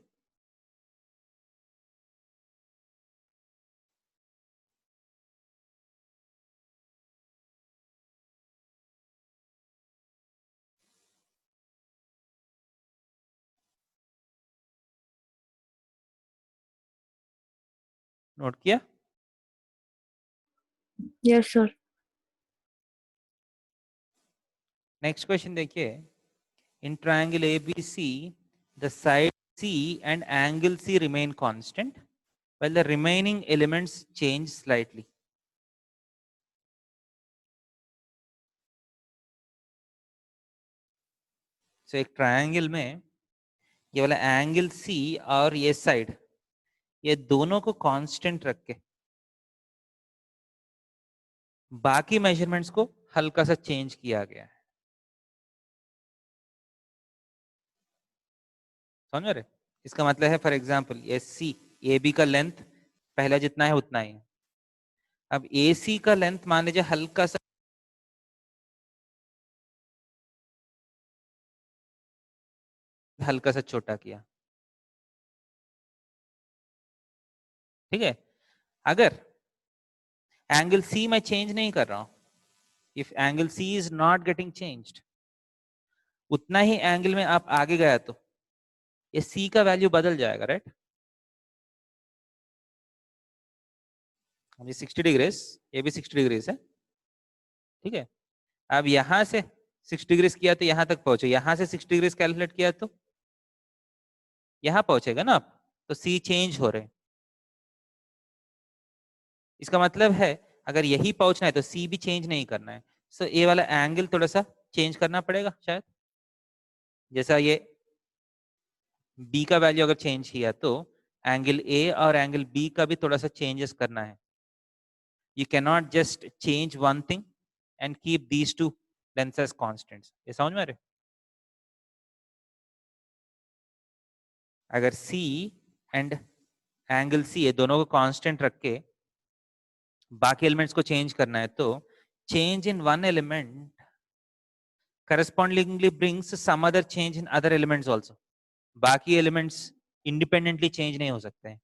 नोट किया? Yes, sir. नेक्स्ट क्वेश्चन देखिए. In triangle ABC the side C and angle C remain constant while the remaining elements change slightly. So एक ट्रायंगल में ये वाला एंगल C और ये साइड, ये दोनों को कांस्टेंट रख के बाकी मेजरमेंट्स को हल्का सा चेंज किया गया है. समझ रहे? इसका मतलब है फॉर एग्जांपल ये सी ए बी का लेंथ पहला जितना है उतना ही है. अब ए सी का लेंथ मान लीजिए हल्का सा छोटा किया. ठीक है, अगर एंगल सी मैं चेंज नहीं कर रहा हूं, if angle C is not getting changed, उतना ही एंगल में आप आगे गया तो ये सी का वैल्यू बदल जाएगा, राइट? अभी 60 डिग्रीज, ये भी 60 डिग्रीज है. ठीक है, अब यहां से 6 डिग्रीज किया तो यहां तक पहुंचे, यहां से 6 डिग्रीज कैलकुलेट किया तो यहां पहुंचेगा ना आप, तो सी चेंज हो रहे हैं. इसका मतलब है अगर यही पहुंचना है तो सी भी चेंज नहीं करना है. सो ए वाला एंगल थोड़ा सा चेंज करना पड़ेगा शायद. जैसा ये बी का वैल्यू अगर चेंज किया तो एंगल ए और एंगल बी का भी थोड़ा सा चेंजेस करना है. You can not just change one thing and keep these two lengths as constants. ये समझ में आ रहे? अगर सी एंड एंगल सी ये दोनों को कांस्टेंट रख के बाकी एलिमेंट्स को चेंज करना है तो change in one element correspondingly brings some other change in other elements also. बाकी एलिमेंट्स इंडिपेंडेंटली चेंज नहीं हो सकते हैं,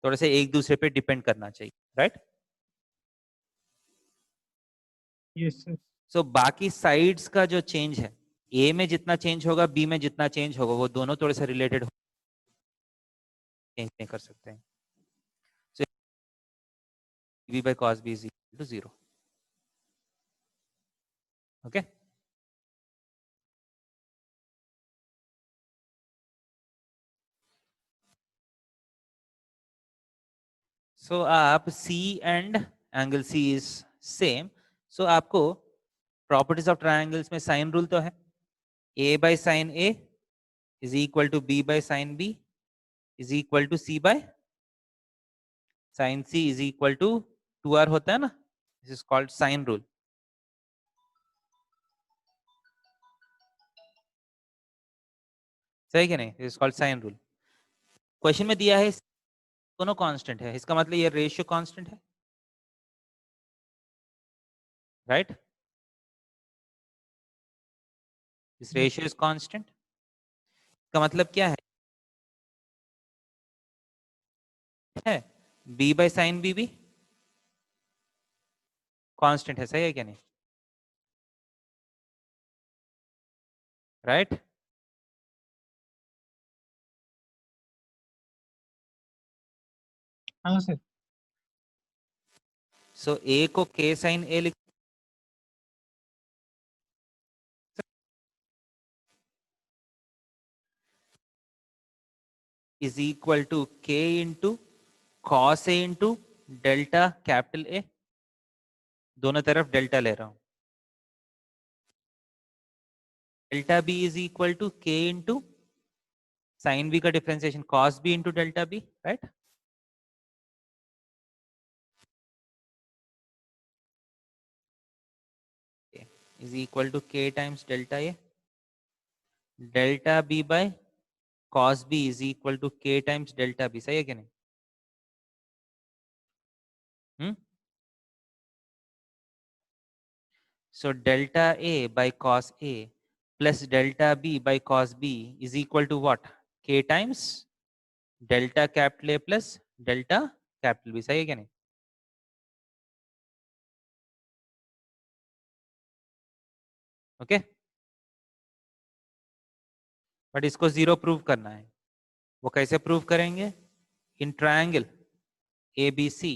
थोड़े से एक दूसरे पे डिपेंड करना चाहिए, राइट? Yes, sir. सो बाकी साइड्स का जो चेंज है, ए में जितना चेंज होगा बी में जितना चेंज होगा, वो दोनों थोड़े से रिलेटेड चेंज नहीं कर सकते हैं. सो b by cos b is equal to 0. Okay, so आप C and angle C is same. So आपको प्रॉपर्टीज ऑफ ट्रायंगल्स में साइन रूल तो है, a by sin a is equal to b by sin b is equal to c by sin c is equal to 2r होता है ना. This is called sine rule. सही क्या नहीं? Is called sine rule. Question में दिया है दोनों कांस्टेंट है, इसका मतलब ये रेशियो कांस्टेंट है, right? This ratio is constant, इसका मतलब क्या है बी बाय साइन बी भी कांस्टेंट है, सही है क्या नहीं? राइट? हाँ सर। सो ए को के साइन ए लिख is equal to k into cos a into delta capital a, दोनों तरफ डेल्टा ले रहा हूं। Delta b is equal to k into sine b का differentiation cos b into delta b, right? Is equal to k times delta a, delta b by cos b is equal to k times delta b, सही है क्या नहीं? So delta A by cos A plus delta B by cos B is equal to what? K times delta capital A plus delta capital B, सही है क्या नहीं? ओके, बट इसको जीरो प्रूव करना है। वो कैसे प्रूव करेंगे? In triangle a b c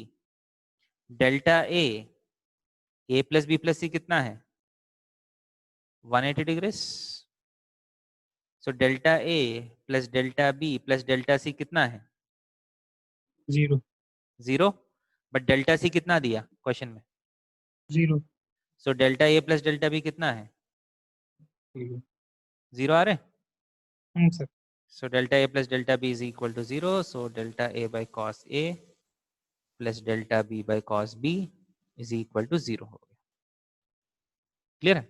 delta a plus b plus c कितना है? 180 degrees. So delta a plus delta b plus delta c कितना है? 0 जीरो। बट डेल्टा सी कितना दिया क्वेश्चन में? 0 सो delta a plus delta B कितना है? 0। जीरो आ रहे? Sir. So delta A plus delta B is equal to 0. So delta A by cos A plus delta B by cos B is equal to 0 हो गया। क्लियर है?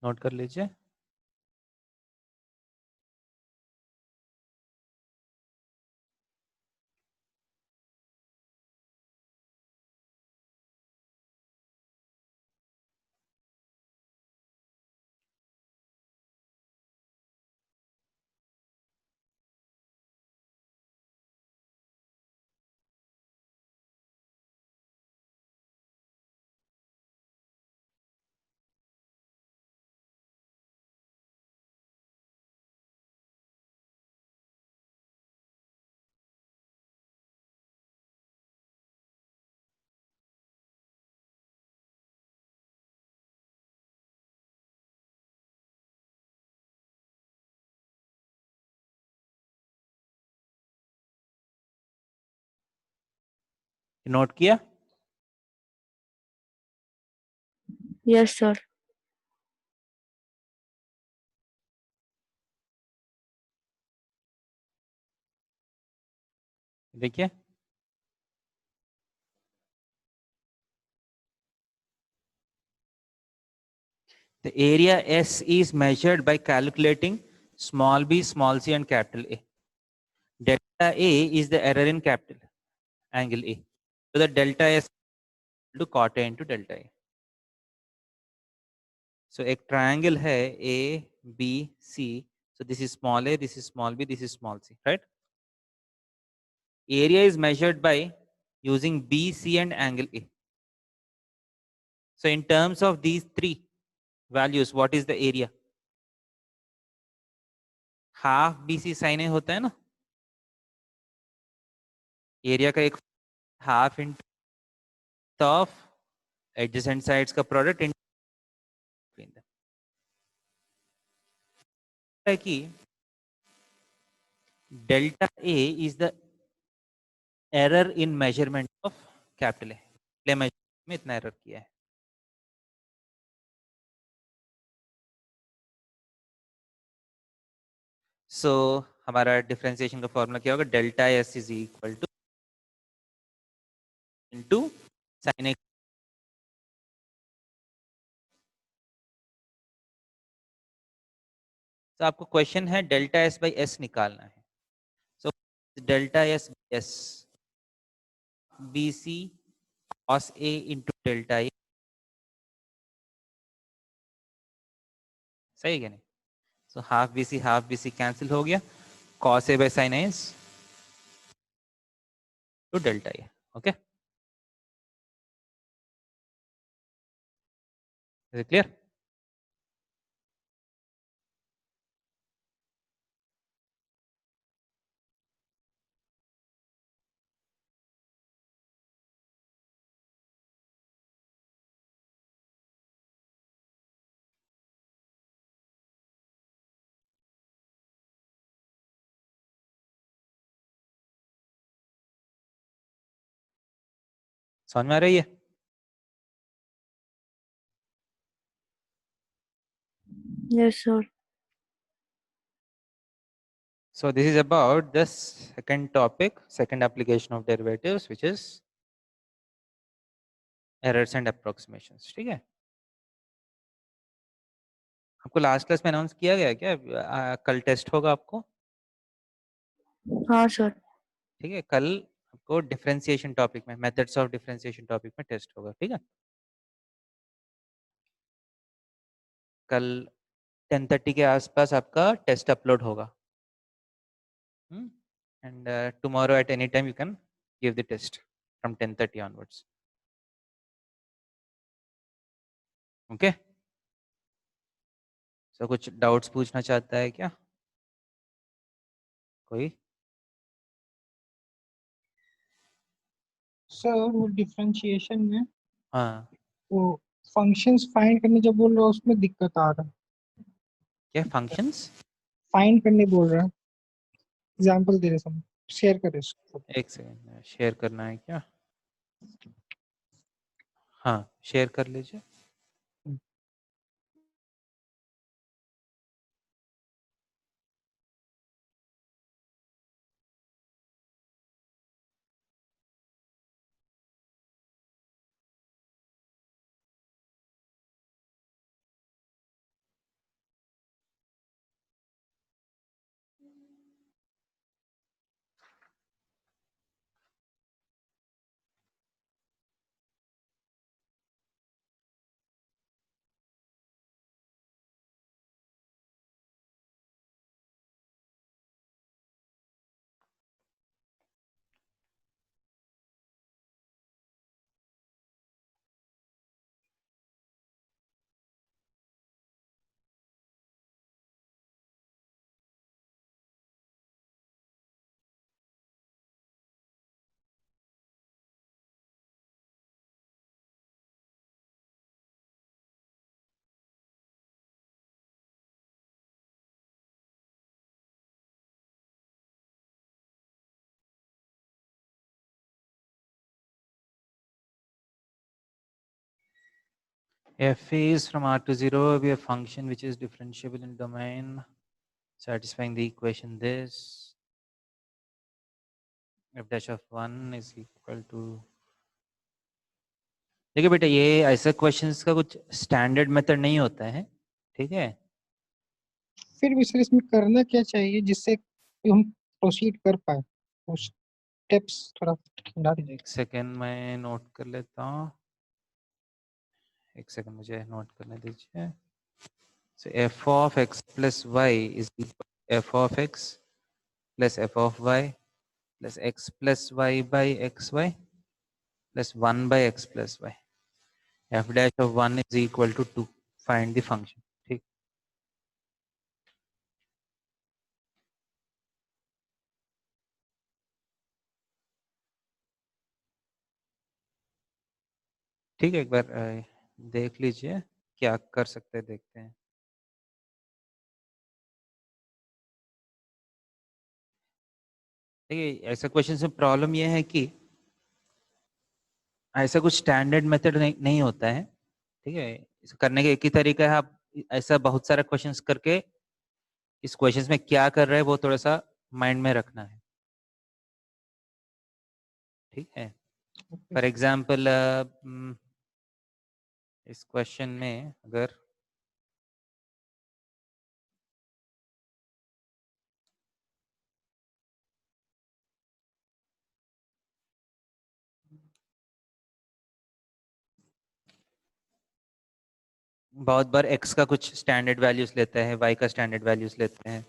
नोट कर लीजिए। नोट किया? Yes, sir. देखिए, the area S is measured by calculating small b, small c and capital A. Delta A is the error in capital angle A. So the delta S equal to cot A into delta A. So एक triangle है A, B, C. So this is small a, this is small b, this is small c, right? Area is measured by using B, C and angle A. So in terms of these three values, what is the area? Half BC sin A होता है ना, एरिया का एक half into of adjacent sides का प्रोडक्ट है कि delta A is the error in measurement of capital है, में इतना एरर किया है। सो हमारा डिफरेंशिएशन का फॉर्मूला क्या होगा, delta S is equal to into sine x. तो आपको क्वेश्चन है डेल्टा एस बाई एस निकालना है। So delta s s b c cos a into delta a, सही है क्या नहीं? So half b c cancel हो गया, cos a by sine s two delta a. Okay, is it clear? समझ में आ रही है? Yes, sir. So this is about the second topic, second application of derivatives, which is errors and approximations. ठीक है, आपको लास्ट क्लास में अनाउंस किया गया क्या कल टेस्ट होगा आपको? हाँ सर। ठीक है, कल आपको डिफरेंशिएशन टॉपिक में, मेथड्स ऑफ डिफरेंशिएशन टॉपिक में टेस्ट होगा। ठीक है, कल 10:30 के आसपास आपका टेस्ट अपलोड होगा। And tomorrow at any time you can give the test from 10:30 onwards. Okay, so कुछ डाउट्स पूछना चाहता है क्या कोई? सर वो डिफरेंशिएशन में हाँ, वो फंक्शंस फाइंड करने जब बोल रहा है उसमें दिक्कत आ रहा है। क्या फंक्शंस? फाइंड करने बोल रहा है, एग्जांपल दे रहे सब, शेयर करें इसको। एक सेकेंड, शेयर करना है क्या? हाँ, शेयर कर लीजिए। F is from R to 0 be a function which is differentiable in domain satisfying the equation this f dash of 1 is equal to। देखिए बेटा, ये ऐसे क्वेश्चंस का कुछ स्टैंडर्ड मेथड नहीं होता है, ठीक है? फिर भी सर इसमें करना क्या चाहिए जिससे कि हम प्रोसीड कर पाए, उस स्टेप्स थोड़ा बता दीजिए। एक सेकेंड मैं नोट कर लेता हूँ, एक सेकेंड मुझे नोट करने दीजिए। So f of x plus y is equal to f of x plus f of y plus x plus y by xy plus 1 by x plus y। f dash of 1 is equal to 2। Find the function. ठीक, ठीक है, एक बार देख लीजिए क्या कर सकते हैं, देखते हैं। देखिए ऐसा क्वेश्चन से प्रॉब्लम ये है कि ऐसा कुछ स्टैंडर्ड मेथड नहीं होता है, ठीक है। इसे करने का एक ही तरीका है, आप ऐसा बहुत सारा क्वेश्चंस करके इस क्वेश्चंस में क्या कर रहे हैं वो थोड़ा सा माइंड में रखना है, ठीक है। फॉर एग्जाम्पल इस क्वेश्चन में अगर बहुत बार x का कुछ स्टैंडर्ड वैल्यूज लेते हैं, y का स्टैंडर्ड वैल्यूज लेते हैं,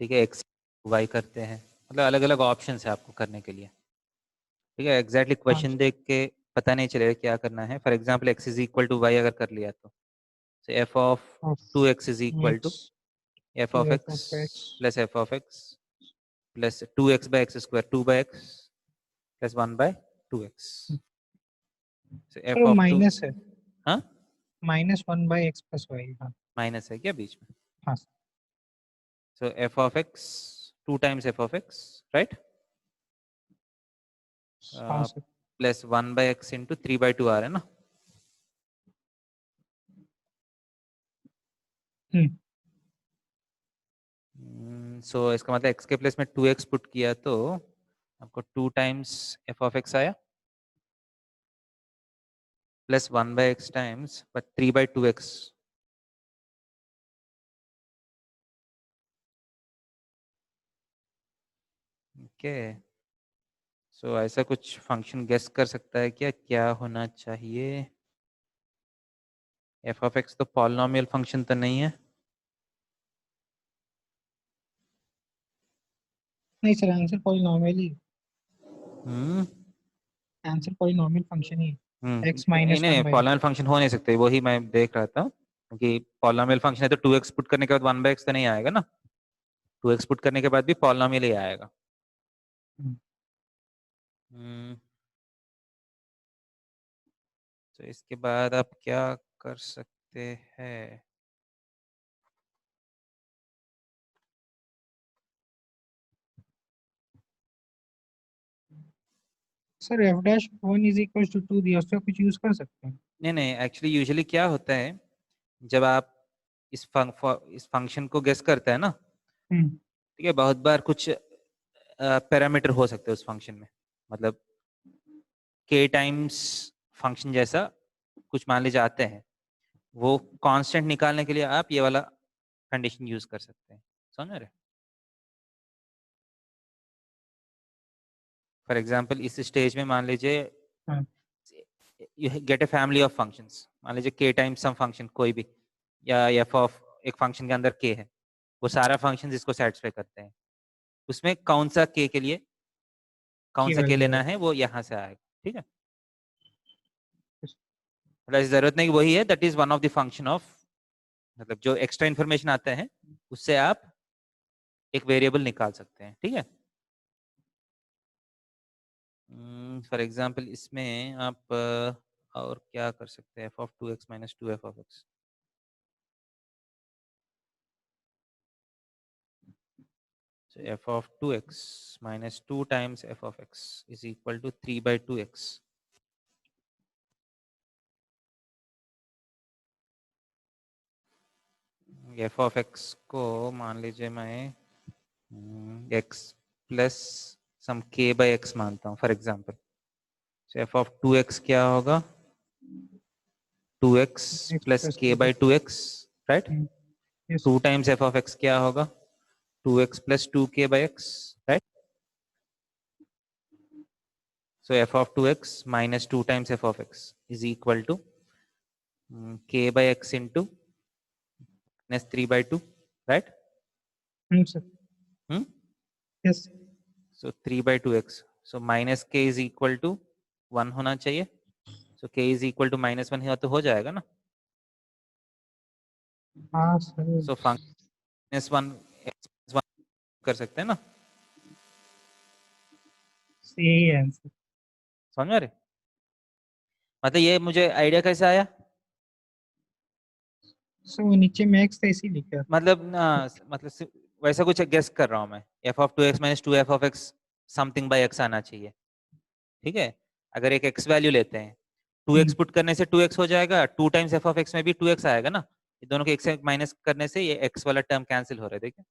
ठीक है, x y करते हैं, मतलब अलग अलग ऑप्शन है आपको करने के लिए, ठीक है। एग्जैक्टली क्वेश्चन देख के पता नहीं चलेगा क्या करना है। For example x is equal to y अगर कर लिया तो f of 2x is equal to f of x plus f of x plus 2x by x square 2 by x plus 1 by 2x। f of 2 minus है, हाँ -1 बाई एक्स प्लस वाई। हाँ माइनस है क्या बीच में? हाँ So f of x 2 times f of x, right? हाँ sir. Plus 1 by x into 3 by 2 आ रहा है ना? So इसका मतलब x के प्लेस में 2x पुट किया तो आपको 2 times f of x आया plus 1 by x times but 3 by 2x। Okay, so ऐसा कुछ फंक्शन गेस कर सकता है क्या, क्या होना चाहिए? f of x तो पॉलिनोमियल फंक्शन तो नहीं है? नहीं सर, आंसर पॉलिनोमियल ही, हम्म आंसर पॉलिनोमियल फंक्शन ही x नहीं माइनस नहीं 1 बाई। पॉलिनोमियल फंक्शन हो नहीं सकते, वही मैं देख रहा था, क्योंकि पॉलिनोमियल फंक्शन है तो 2x पुट करने के बाद 1 बाई एक्स तो नहीं आएगा ना, 2x पुट करने के बाद भी पॉलिनोमियल ही आएगा। तो इसके बाद आप क्या कर सकते हैं? Sir f dash 1 is equal to 2 दिया, उसका कुछ यूज कर सकते हैं? नहीं नहीं एक्चुअली यूजुअली क्या होता है जब आप इस फंक्शन को गेस करते हैं ना, ठीक है, बहुत बार कुछ पैरामीटर हो सकते हैं उस फंक्शन में, मतलब k टाइम्स फंक्शन जैसा कुछ मान लीजिए आते हैं, वो कांस्टेंट निकालने के लिए आप ये वाला कंडीशन यूज कर सकते हैं, समझ रहे? फॉर एग्जांपल इस स्टेज में मान लीजिए you get a family of functions, मान लीजिए k टाइम्स सम फंक्शन कोई भी, या f ऑफ एक फंक्शन के अंदर k है, वो सारा फंक्शन इसको सेटिस्फाई करते हैं, उसमें कौन सा k के लिए कौन सा k लेना है वो यहाँ से आएगा, ठीक है। मतलब इस जरूरत नहीं कि वही है, that is one of the function of, मतलब जो एक्स्ट्रा इन्फॉर्मेशन आते हैं उससे आप एक वेरिएबल निकाल सकते हैं, ठीक है। फॉर एग्जांपल इसमें आप और क्या कर सकते हैं, f of 2x minus 2f of x। So f of 2x minus 2 times f of x is equal to 3 by 2x। f of x को मान लीजिए मैं x plus some k by x मानता हूँ for example. so f of 2x क्या होगा, 2x plus k by 2x, right. 2 times f of x क्या होगा, 2x plus 2k by x, right. so f of 2x minus 2 times f of x is equal to k by x into minus 3 by 2, right? Sir Hmm? Yes. So 3 by 2x, so minus k is equal to 1 होना चाहिए, so k is equal to minus 1 तो हो जाएगा ना। हाँ sir, so function minus 1 x minus 1 कर सकते हैं ना, यही है आंसर। समझ में आ रहे? मतलब ये मुझे आइडिया कैसे आया, सर वो नीचे में x था इसी लिखा। मतलब ना, मतलब वैसा कुछ गेस कर रहा हूँ मैं, f of 2x minus 2f of x something bye x आना चाहिए, ठीक है। अगर एक x वैल्यू लेते हैं, 2x पुट करने से 2x हो जाएगा, 2 टाइम्स एफ ऑफ एक्स में भी 2x आएगा ना, ये दोनों के एक से माइनस करने से ये x वाला टर्म कैंसिल हो रहा है, देखिए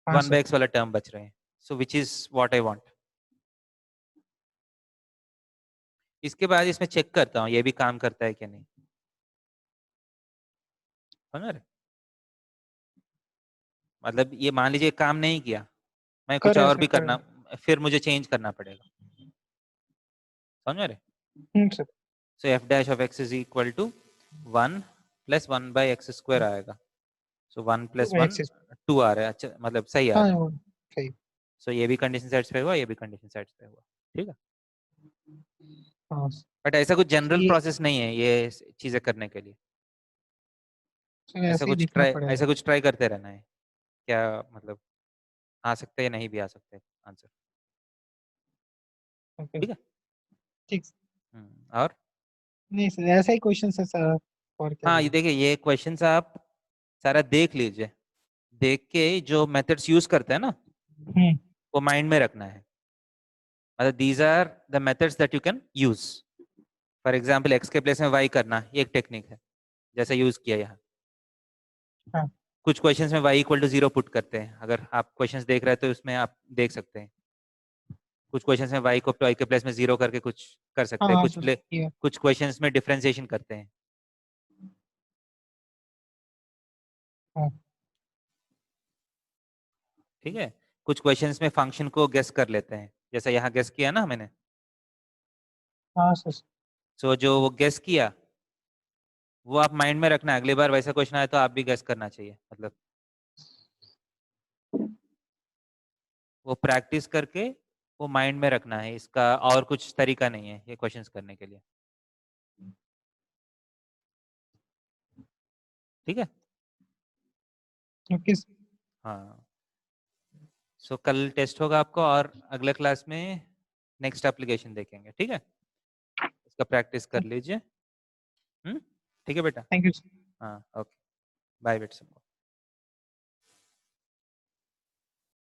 हाँ 1 सर बाय x वाला टर्म बच रहे हैं। So which is what I want. इसके बाद इसमें चेक करता हूँ ये भी काम करता है कि नहीं, समझ रहे? मतलब ये मान लीजिए काम नहीं किया, मैं कर कुछ रहे हैं और सर भी कर रहे करना, फिर मुझे चेंज करना पड़ेगा, समझ रहे? हैं sir so f dash of x is equal to 1 plus 1 by x square आएगा। सो 1 प्लस 1 एक्सिस 2 आ रहा है, अच्छा मतलब सही आ हाँ रहा है। वो सही सो ये भी कंडीशन सेट्सफाई हुआ, ये भी कंडीशन सेट्सफाई हुआ, ठीक है। हाँ बट ऐसा कुछ जनरल ये प्रोसेस नहीं है ये चीजें करने के लिए, सर ऐसे ही दिखना पड़ेगा ऐसा कुछ ट्राई करते रहना है, क्या मतलब आ सकता है या नहीं भी आ सकता है आंसर, ओके ठीक है। ठीक और नहीं सर ऐसा ही क्वेश्चन है सर और क्या हाँ, ये करें देखिए ये क्वेश्चंस आप सारा देख लीजिए, देख के जो मेथड्स यूज करते हैं ना वो माइंड में रखना है। मतलब these are the methods that you can use. For example x के प्लेस में वाई करना, ये एक टेक्निक है जैसा यूज किया यहाँ। हाँ कुछ क्वेश्चंस में y इक्वल टू 0 पुट करते हैं, अगर आप क्वेश्चंस देख रहे हैं तो उसमें आप देख सकते हैं। कुछ क्वेश्चंस में y को y के प्लेस में 0 करके कुछ कर सकते हाँ हैं, हाँ सर ये कुछ क्वेश्चंस में डिफरेंशिएशन करते हैं, हाँ ठीक है। कुछ क्वेश्चंस में फंक्शन को गेस कर लेते हैं, जैसा यहाँ गेस किया ना मैंने। हाँ सर सो जो वो गेस किया वो आप माइंड में रखना है, अगली बार वैसा क्वेश्चन आए तो आप भी गेस करना चाहिए, मतलब वो प्रैक्टिस करके वो माइंड में रखना है, इसका और कुछ तरीका नहीं है ये क्वेश्चंस करने के लिए, ठीक है। ओके हाँ, सो कल टेस्ट होगा आपको और अगले क्लास में नेक्स्ट एप्लीकेशन देखेंगे, ठीक है। इसका प्रैक्टिस कर लीजिए, ठीक है बेटा। थैंक यू हाँ, ओके, बाय बेटा सबको।